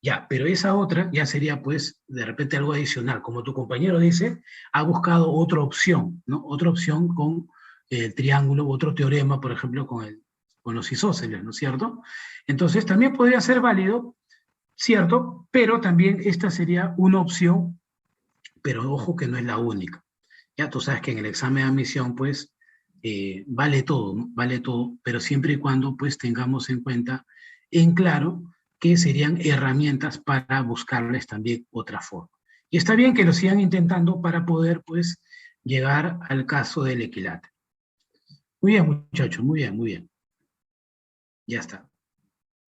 Ya, pero esa otra ya sería, pues, de repente algo adicional. Como tu compañero dice, ha buscado otra opción, ¿no? Otra opción con el triángulo, otro teorema, por ejemplo, con los isósceles, ¿no es cierto? Entonces, también podría ser válido, ¿cierto? Pero también esta sería una opción, pero ojo que no es la única. Ya tú sabes que en el examen de admisión, pues, vale todo, ¿no? Vale todo, pero siempre y cuando, pues, tengamos en cuenta, en claro, que serían herramientas para buscarles también otra forma. Y está bien que lo sigan intentando para poder, pues, llegar al caso del equilátero. Muy bien, muchachos, muy bien, muy bien. Ya está.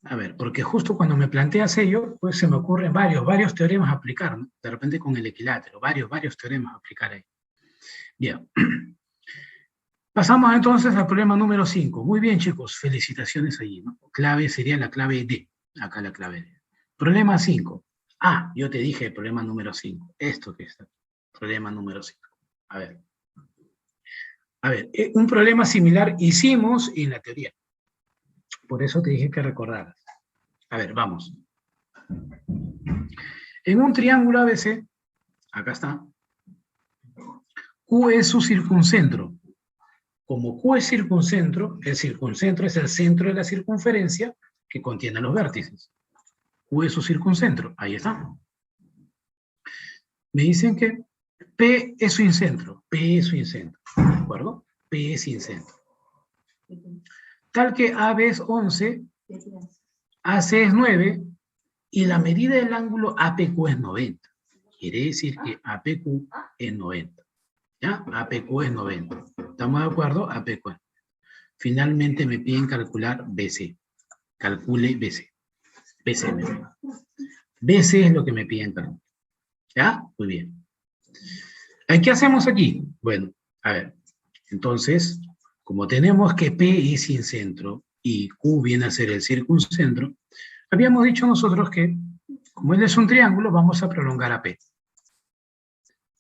A ver, porque justo cuando me planteas ello, pues se me ocurren varios teoremas a aplicar, ¿no? De repente con el equilátero, varios teoremas a aplicar ahí. Bien. Pasamos entonces al problema número 5. Muy bien, chicos, felicitaciones allí, ¿no? Clave sería la clave D. Acá la clave D. Problema 5. Ah, yo te dije el problema número 5. Esto que está. Problema número 5. A ver. A ver, un problema similar hicimos en la teoría. Por eso te dije que recordaras. A ver, vamos. En un triángulo ABC, acá está, Q es su circuncentro. Como Q es circuncentro, el circuncentro es el centro de la circunferencia que contiene los vértices. Q es su circuncentro, ahí está. Me dicen que P es su incentro, P es su incentro, ¿de acuerdo? P es incentro. Tal que AB es 11, AC es 9, y la medida del ángulo APQ es 90. Quiere decir que APQ es 90. ¿Ya? APQ es 90. ¿Estamos de acuerdo? APQ. Finalmente me piden calcular BC. Calcule BC. BC me piden. BC es lo que me piden calcular. ¿Ya? Muy bien. ¿Qué hacemos aquí? Bueno, a ver. Entonces, como tenemos que P es incentro y Q viene a ser el circuncentro, habíamos dicho nosotros que, como él es un triángulo, vamos a prolongar a P.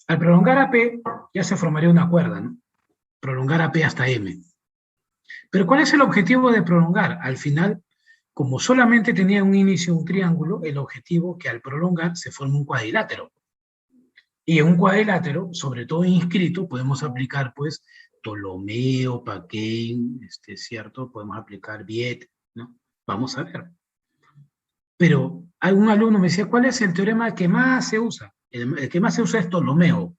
Al prolongar a P, ya se formaría una cuerda, ¿no? Prolongar a P hasta M. Pero ¿cuál es el objetivo de prolongar? Al final, como solamente tenía un inicio un triángulo, el objetivo que al prolongar se forma un cuadrilátero. Y en un cuadrilátero, sobre todo inscrito, podemos aplicar, pues, Ptolomeo, Paquin, ¿cierto? Podemos aplicar Viet, ¿no? Vamos a ver. Pero algún alumno me decía, ¿cuál es el teorema que más se usa? El que más se usa es Ptolomeo.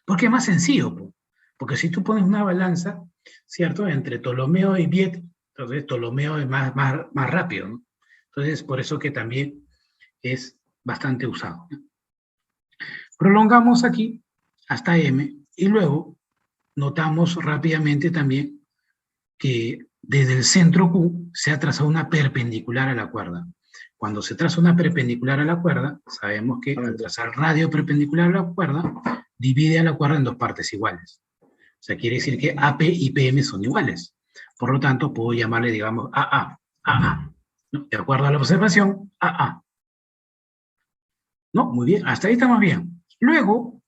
Porque es más sencillo, pues. Porque si tú pones una balanza, ¿cierto? Entre Ptolomeo y Viet, entonces Ptolomeo es más rápido, ¿no? Entonces, por eso que también es bastante usado, ¿no? Prolongamos aquí hasta M y luego notamos rápidamente también que desde el centro Q se ha trazado una perpendicular a la cuerda. Cuando se traza una perpendicular a la cuerda, sabemos que al trazar radio perpendicular a la cuerda, divide a la cuerda en dos partes iguales. O sea, quiere decir que AP y PM son iguales. Por lo tanto, puedo llamarle, digamos, AA. ¿No? De acuerdo a la observación, AA. ¿No? Muy bien, hasta ahí estamos bien. Luego,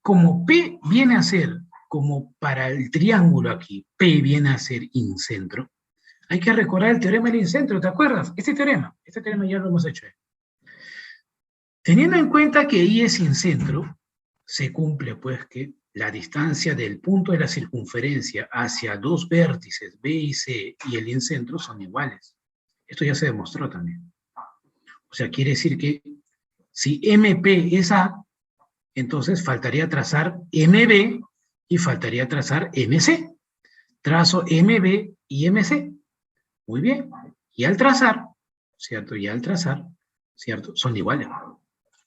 como P viene a ser, como para el triángulo aquí, P viene a ser incentro, hay que recordar el teorema del incentro, ¿te acuerdas? Este teorema ya lo hemos hecho. Teniendo en cuenta que I es incentro, se cumple pues que la distancia del punto de la circunferencia hacia dos vértices B y C y el incentro son iguales. Esto ya se demostró también. O sea, quiere decir que si MP es A, entonces faltaría trazar MB y faltaría trazar MC. Trazo MB y MC. Muy bien. Y al trazar, ¿cierto? Y al trazar, ¿cierto? Son iguales.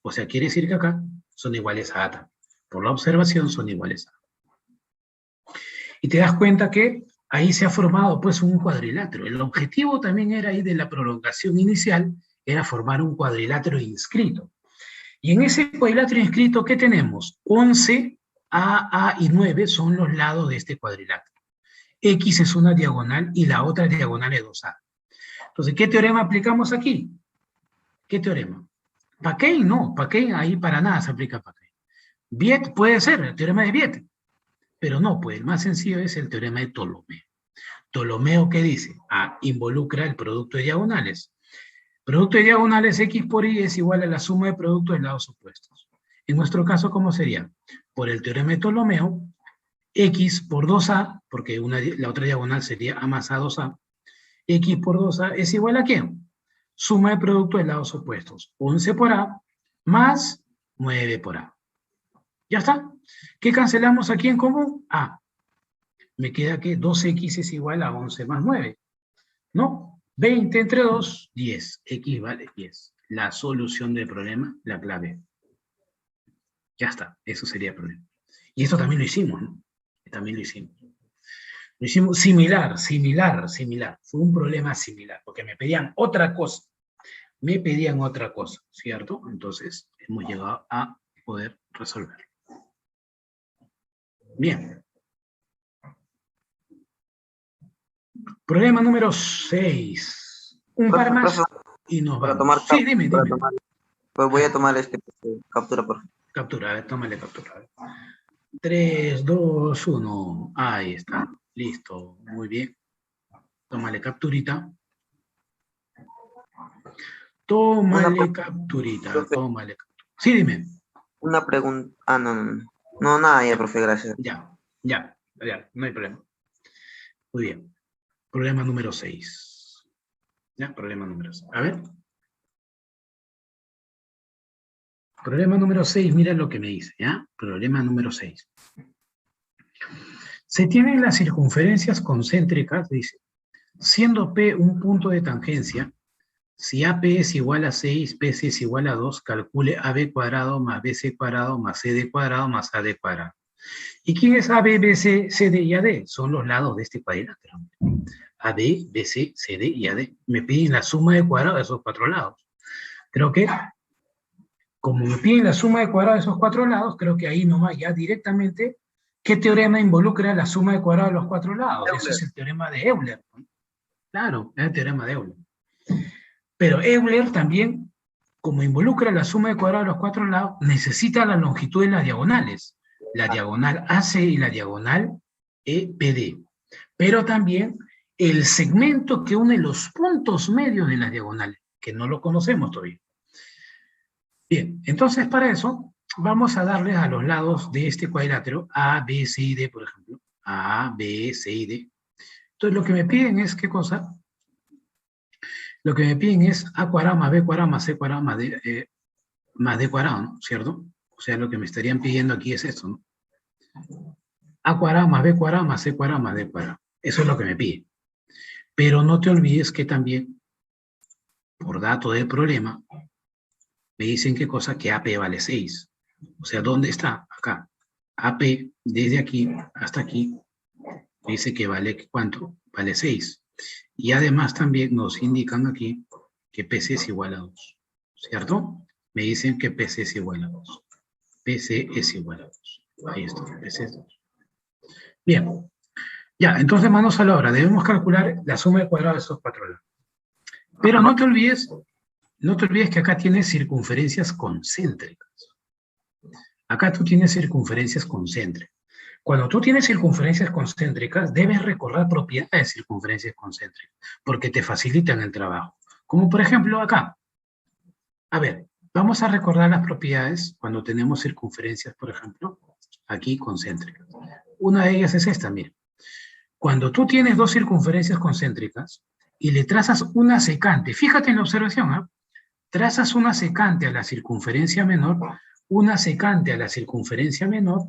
O sea, quiere decir que acá son iguales a A. Por la observación son iguales a A. Y te das cuenta que ahí se ha formado pues un cuadrilátero. El objetivo también era ahí de la prolongación inicial, era formar un cuadrilátero inscrito. Y en ese cuadrilátero inscrito, ¿qué tenemos? 11, A y 9 son los lados de este cuadrilátero. X es una diagonal y la otra diagonal es 2A. Entonces, ¿qué teorema aplicamos aquí? ¿Qué teorema? Paquet no, Paquet ahí para nada se aplica Paquet. Viet puede ser, el teorema de Viet, pero no, pues el más sencillo es el teorema de Ptolomeo. Ptolomeo, ¿qué dice? Involucra el producto de diagonales. Producto de diagonales X por Y es igual a la suma de productos de lados opuestos. En nuestro caso, ¿cómo sería? Por el teorema de Ptolomeo, X por 2A, porque la otra diagonal sería A más A 2A, X por 2A es igual a ¿qué? Suma de productos de lados opuestos. 11 por A más 9 por A. ¿Ya está? ¿Qué cancelamos aquí en común? A. Me queda que 2X es igual a 11 más 9. ¿No? 20 entre 2, 10. X vale 10. La solución del problema, la clave. Ya está. Eso sería el problema. Y esto también lo hicimos, ¿no? También lo hicimos. Lo hicimos similar. Fue un problema similar, porque me pedían otra cosa. ¿Cierto? Entonces, hemos llegado a poder resolverlo. Bien. Problema número 6. Un par más y nos vamos. Sí, dime. Pues voy a tomar captura, por favor. Captura, a ver, tómale captura. A ver. 3, 2, 1. Ahí está. Listo. Muy bien. Tómale capturita. Tómale capturita. Sí, dime. Una pregunta. No, nada, ya, profe, gracias. Ya, no hay problema. Muy bien. Problema número 6. Ya, problema número 6. A ver. Problema número 6, mira lo que me dice, ¿ya? Problema número 6. Se tienen las circunferencias concéntricas, dice, siendo P un punto de tangencia, si AP es igual a 6, BC es igual a 2, calcule AB cuadrado más BC cuadrado más CD cuadrado más AD cuadrado. ¿Y quién es AB, BC, CD y AD? Son los lados de este cuadrilátero. AB, BC, CD y AD. Me piden la suma de cuadrados de esos cuatro lados. Creo que, como me piden la suma de cuadrados de esos cuatro lados, creo que ahí nomás ya directamente, ¿qué teorema involucra la suma de cuadrados de los cuatro lados? Euler. Ese es el teorema de Euler. Claro, es el teorema de Euler. Pero Euler también, como involucra la suma de cuadrados de los cuatro lados, necesita la longitud de las diagonales. La diagonal AC y la diagonal EPD. Pero también el segmento que une los puntos medios de las diagonales, que no lo conocemos todavía. Bien, entonces para eso vamos a darles a los lados de este cuadrilátero A, B, C y D, por ejemplo. A, B, C y D. Entonces lo que me piden es, ¿qué cosa? Lo que me piden es A cuadrado más B cuadrado más C cuadrado más D cuadrado, ¿no? ¿Cierto? O sea, lo que me estarían pidiendo aquí es esto, ¿no? A cuadrado más B cuadrado más C cuadrado más D cuadrado. Eso es lo que me pide. Pero no te olvides que también, por dato del problema, me dicen qué cosa, que AP vale 6. O sea, ¿dónde está? Acá. AP, desde aquí hasta aquí, me dice que vale, ¿cuánto? Vale 6. Y además también nos indican aquí que PC es igual a 2. ¿Cierto? Me dicen que PC es igual a 2. PC es igual a 2. Ahí está, PC es 2. Bien. Ya, entonces manos a la obra. Debemos calcular la suma de cuadrados de esos cuatro lados. Pero no te olvides que acá tienes circunferencias concéntricas. Acá tú tienes circunferencias concéntricas. Cuando tú tienes circunferencias concéntricas, debes recordar propiedades de circunferencias concéntricas, porque te facilitan el trabajo. Como por ejemplo acá. A ver, vamos a recordar las propiedades cuando tenemos circunferencias, por ejemplo, aquí concéntricas. Una de ellas es esta, mira. Cuando tú tienes dos circunferencias concéntricas y le trazas una secante, fíjate en la observación, ¿eh? Trazas una secante a la circunferencia menor, una secante a la circunferencia menor,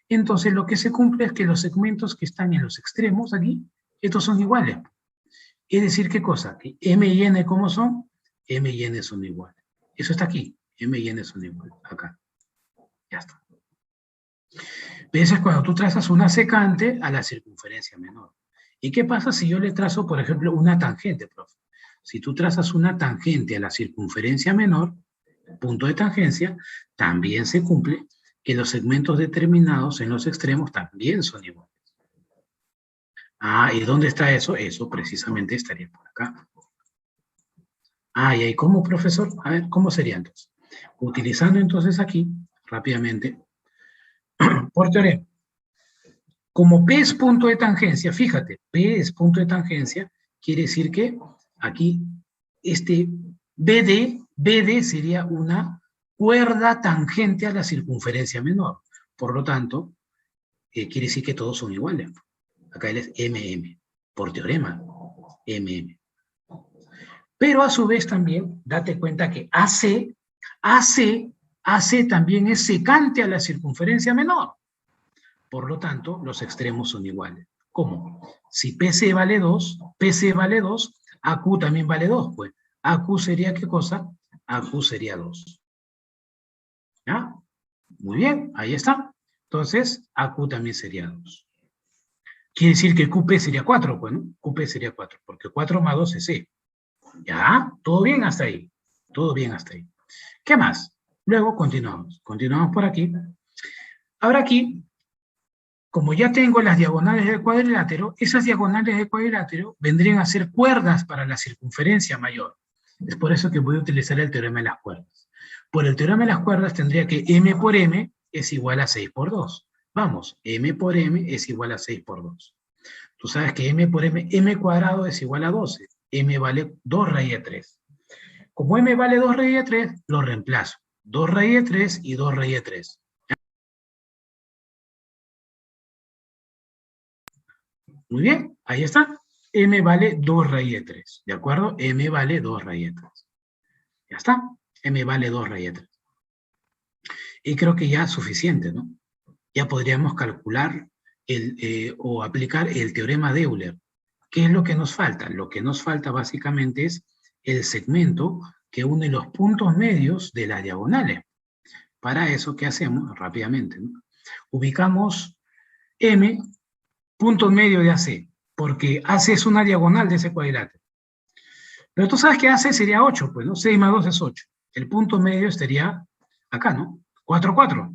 entonces lo que se cumple es que los segmentos que están en los extremos aquí, estos son iguales. Es decir, ¿qué cosa? Que M y N, ¿cómo son? M y N son iguales. Eso está aquí. M y N son iguales. Acá. Ya está. Ese es cuando tú trazas una secante a la circunferencia menor. ¿Y qué pasa si yo le trazo, por ejemplo, una tangente, profe? Si tú trazas una tangente a la circunferencia menor, punto de tangencia, también se cumple que los segmentos determinados en los extremos también son iguales. Ah, ¿y dónde está eso? Eso precisamente estaría por acá. Ah, ¿y ahí cómo, profesor? A ver, ¿cómo sería entonces? Utilizando entonces aquí, rápidamente, por teorema. Como P es punto de tangencia, fíjate, P es punto de tangencia, quiere decir que aquí este BD sería una cuerda tangente a la circunferencia menor. Por lo tanto, quiere decir que todos son iguales. Acá él es MM, por teorema, MM. Pero a su vez también, date cuenta que AC también es secante a la circunferencia menor. Por lo tanto, los extremos son iguales. ¿Cómo? Si PC vale 2, AQ también vale 2, pues. AQ sería ¿qué cosa? AQ sería 2. ¿Ya? Muy bien, ahí está. Entonces, AQ también sería 2. Quiere decir que QP sería 4, pues, ¿no? QP sería 4, porque 4 más 2 es C. ¿Ya? ¿Todo bien hasta ahí? Todo bien hasta ahí. ¿Qué más? Luego continuamos. Continuamos por aquí. Ahora aquí, como ya tengo las diagonales del cuadrilátero, esas diagonales del cuadrilátero vendrían a ser cuerdas para la circunferencia mayor. Es por eso que voy a utilizar el teorema de las cuerdas. Por el teorema de las cuerdas tendría que M por M es igual a 6 por 2. Vamos, M por M es igual a 6 por 2. Tú sabes que M por M, M cuadrado es igual a 12. M vale 2 raíz de 3. Como M vale 2 raíz de 3, lo reemplazo. 2 raíz de 3 y 2 raíz de 3. Muy bien, ahí está. M vale 2 raíz de 3. ¿De acuerdo? M vale 2 raíz de 3. Ya está. M vale 2 raíz de 3. Y creo que ya es suficiente, ¿no? Ya podríamos calcular o aplicar el teorema de Euler. ¿Qué es lo que nos falta? Lo que nos falta básicamente es el segmento que une los puntos medios de las diagonales. Para eso, ¿qué hacemos? Rápidamente, ¿no? Ubicamos M, punto medio de AC, porque AC es una diagonal de ese cuadrilátero. Pero tú sabes que AC sería 8, pues, ¿no? 6 más 2 es 8. El punto medio estaría acá, ¿no? 4, 4.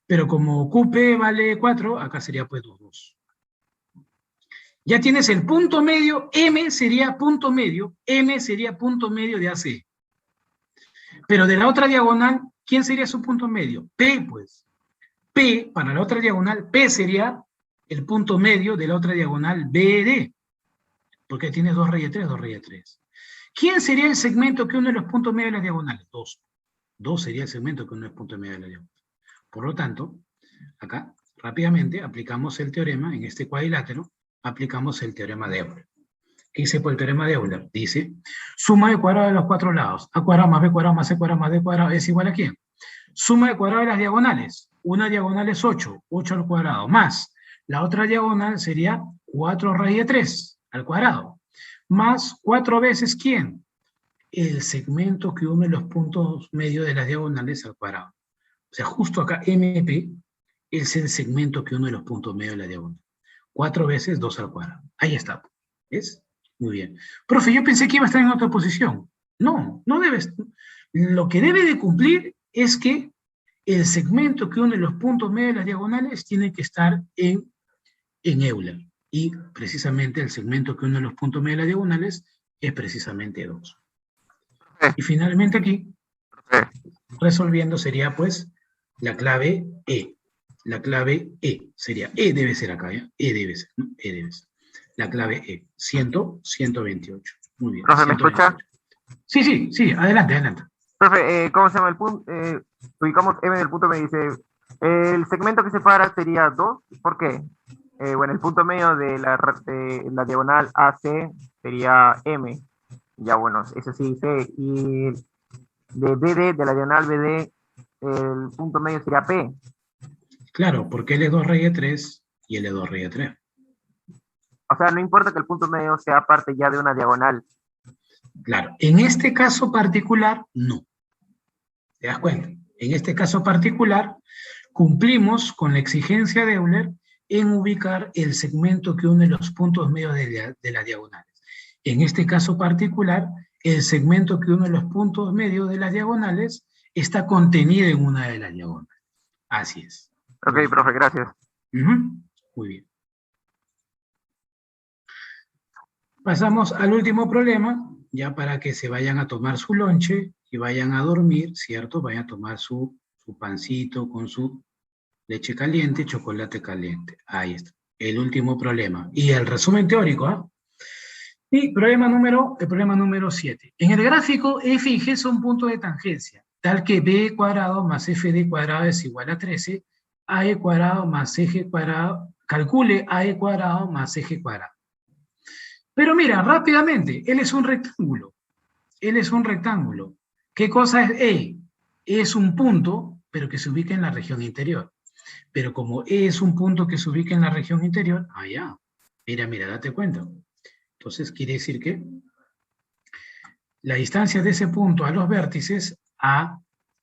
Pero como QP vale 4, acá sería pues 2, 2. Ya tienes el punto medio, M sería punto medio de AC. Pero de la otra diagonal, ¿quién sería su punto medio? P, pues. P, para la otra diagonal, P sería el punto medio de la otra diagonal BD. Porque tienes 2 raíz de 3, 2 raíz de 3. ¿Quién sería el segmento que une los puntos medios de las diagonales? 2. 2 sería el segmento que une los puntos medios de la diagonal. Por lo tanto, acá, rápidamente, aplicamos el teorema, en este cuadrilátero, aplicamos el teorema de Euler. ¿Qué dice por el teorema de Euler? Dice, suma de cuadrado de los cuatro lados, a cuadrado más b cuadrado más c cuadrado más d cuadrado es igual a ¿quién? Suma de cuadrado de las diagonales. Una diagonal es 8, 8 al cuadrado, más la otra diagonal sería 4 raíz de 3 al cuadrado, más 4 veces ¿quién? El segmento que une los puntos medios de las diagonales al cuadrado. O sea, justo acá MP es el segmento que une los puntos medios de la diagonal. 4 veces 2 al cuadrado. Ahí está. ¿Ves? Muy bien. Profe, yo pensé que iba a estar en otra posición. No, no debes. Lo que debe de cumplir es que el segmento que une los puntos medios de las diagonales tiene que estar en Euler. Y precisamente el segmento que une los puntos medios de las diagonales es precisamente 2. Y finalmente aquí, resolviendo sería pues la clave E. La clave E sería, E debe ser acá, ¿ya? E debe ser, ¿no? E debe ser. La clave E, 128. Muy bien. Profe, ¿me escucha? Sí, adelante. Profe, ¿cómo se llama el punto? Ubicamos M del punto medio, dice, el segmento que separa sería 2, ¿por qué? Bueno, el punto medio de la diagonal AC sería M, ya bueno, eso sí dice, y de BD, de la diagonal BD, el punto medio sería P. Claro, porque L es 2 raíz de 3 y L es 2 raíz de 3. O sea, no importa que el punto medio sea parte ya de una diagonal. Claro, en este caso particular, no. ¿Te das cuenta? En este caso particular, cumplimos con la exigencia de Euler en ubicar el segmento que une los puntos medios de las diagonales. En este caso particular, el segmento que une los puntos medios de las diagonales está contenido en una de las diagonales. Así es. Ok, profe, gracias. Muy bien. Pasamos al último problema, ya para que se vayan a tomar su lonche y vayan a dormir, ¿cierto? Vayan a tomar su pancito con su leche caliente, chocolate caliente. Ahí está. El último problema. Y el resumen teórico, ¿ah? Y el problema número 7. En el gráfico, f y g son puntos de tangencia, tal que b cuadrado más fd cuadrado es igual a 13, ae cuadrado más eje cuadrado, calcule ae cuadrado más eje cuadrado. Pero mira, rápidamente, él es un rectángulo. Él es un rectángulo. ¿Qué cosa es E? Es un punto, pero que se ubica en la región interior. Pero como E es un punto que se ubica en la región interior, ya. Mira, date cuenta. Entonces quiere decir que la distancia de ese punto a los vértices, a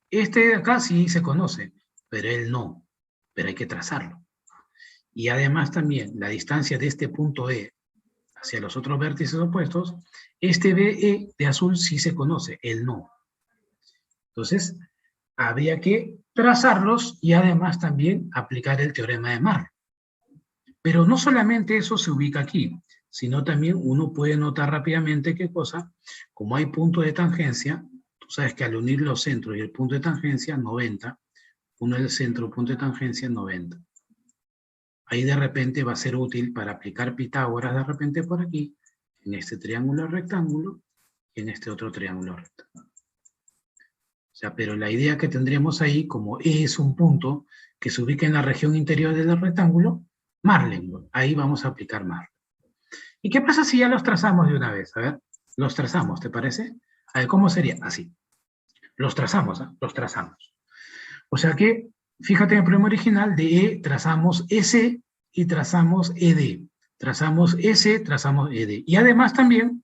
este de acá sí se conoce, pero él no. Pero hay que trazarlo. Y además también la distancia de este punto E hacia los otros vértices opuestos, este BE de azul sí se conoce, él no. Entonces, habría que trazarlos y además también aplicar el teorema de Marley. Pero no solamente eso se ubica aquí, sino también uno puede notar rápidamente qué cosa, como hay punto de tangencia, tú sabes que al unir los centros y el punto de tangencia, 90, uno el centro, punto de tangencia, 90. Ahí de repente va a ser útil para aplicar Pitágoras de repente por aquí, en este triángulo rectángulo, y en este otro triángulo rectángulo. O sea, pero la idea que tendríamos ahí, como E es un punto que se ubica en la región interior del rectángulo, Marley, ahí vamos a aplicar Marley. ¿Y qué pasa si ya los trazamos de una vez? A ver, los trazamos, ¿te parece? A ver, ¿cómo sería? Así. Los trazamos, ¿eh? Los trazamos. O sea que, fíjate en el problema original, de E trazamos S y trazamos ED. Trazamos S, trazamos ED. Y además también,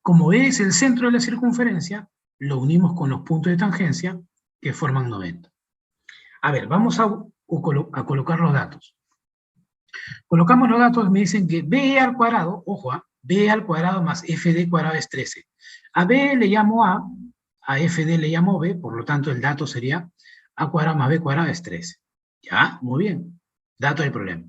como E es el centro de la circunferencia, lo unimos con los puntos de tangencia que forman 90. A ver, vamos a colocar los datos. Colocamos los datos, me dicen que B al cuadrado, ojo, B al cuadrado más FD cuadrado es 13. A B le llamo A FD le llamo B, por lo tanto el dato sería A cuadrado más B cuadrado es 13. ¿Ya? Muy bien. Dato del problema.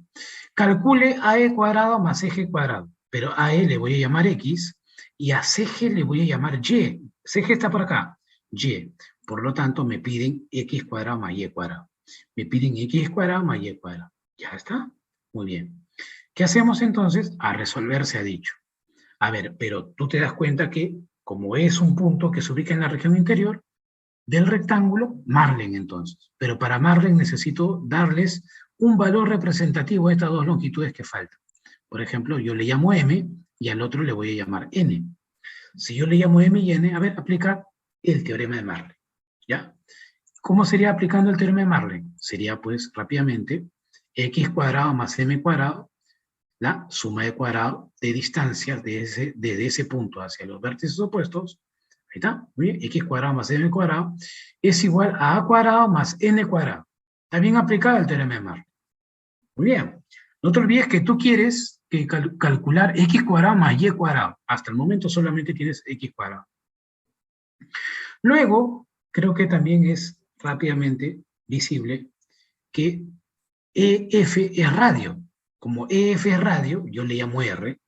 Calcule AE cuadrado más eje cuadrado, pero a AE le voy a llamar X y a CG le voy a llamar Y. CG está por acá, Y. Por lo tanto me piden X cuadrado más Y cuadrado. Me piden X cuadrado más Y cuadrado. ¿Ya está? Muy bien. ¿Qué hacemos entonces? A resolver se ha dicho. A ver, pero tú te das cuenta que como es un punto que se ubica en la región interior del rectángulo, Marley entonces. Pero para Marley necesito darles un valor representativo a estas dos longitudes que faltan. Por ejemplo, yo le llamo M y al otro le voy a llamar N. Si yo le llamo M y N, a ver, aplica el teorema de Marley. ¿Ya? ¿Cómo sería aplicando el teorema de Marley? Sería, pues, rápidamente, X cuadrado más M cuadrado, la suma de cuadrado de distancias de ese punto hacia los vértices opuestos. Ahí está, muy bien, X cuadrado más M cuadrado es igual a A cuadrado más N cuadrado. Está bien aplicado el teorema de Marley. Muy bien. No te olvides que tú quieres calcular X cuadrado más Y cuadrado. Hasta el momento solamente tienes X cuadrado. Luego, creo que también es rápidamente visible que EF es radio. Como EF es radio, yo le llamo R,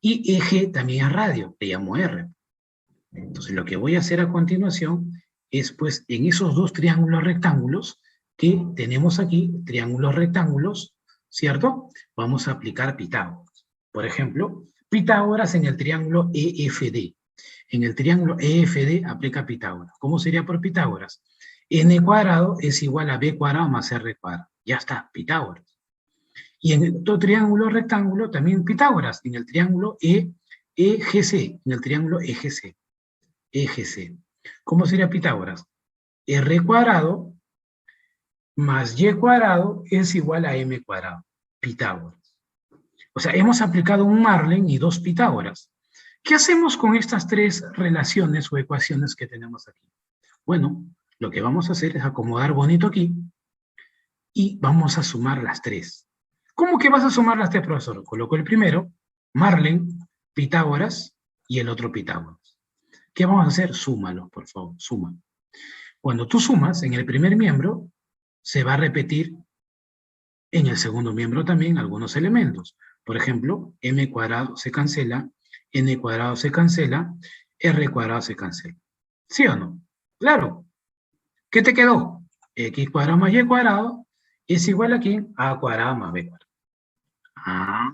y EG también es radio, le llamo R. Entonces, lo que voy a hacer a continuación es, pues, en esos dos triángulos rectángulos que tenemos aquí, triángulos rectángulos, ¿cierto? Vamos a aplicar Pitágoras. Por ejemplo, Pitágoras en el triángulo EFD. En el triángulo EFD aplica Pitágoras. ¿Cómo sería por Pitágoras? N cuadrado es igual a B cuadrado más R cuadrado. Ya está, Pitágoras. Y en otro triángulo rectángulo también Pitágoras, en el triángulo EGC, en el triángulo EGC. EGC. ¿Cómo sería Pitágoras? R cuadrado más Y cuadrado es igual a M cuadrado. Pitágoras. O sea, hemos aplicado un Marley y dos Pitágoras. ¿Qué hacemos con estas tres relaciones o ecuaciones que tenemos aquí? Bueno, lo que vamos a hacer es acomodar bonito aquí y vamos a sumar las tres. ¿Cómo que vas a sumar las tres, profesor? Coloco el primero, Marley, Pitágoras, y el otro Pitágoras. ¿Qué vamos a hacer? Súmalos, por favor, suma. Cuando tú sumas, en el primer miembro, se va a repetir en el segundo miembro también algunos elementos. Por ejemplo, m cuadrado se cancela, n cuadrado se cancela, r cuadrado se cancela. ¿Sí o no? Claro. ¿Qué te quedó? X cuadrado más y cuadrado es igual a ¿quién? A cuadrado más b cuadrado. Ah,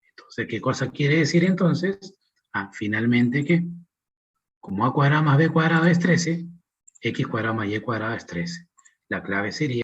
entonces, ¿qué cosa quiere decir entonces? Ah, finalmente que, como a cuadrado más b cuadrado es 13, x cuadrado más y cuadrado es 13. La clave sería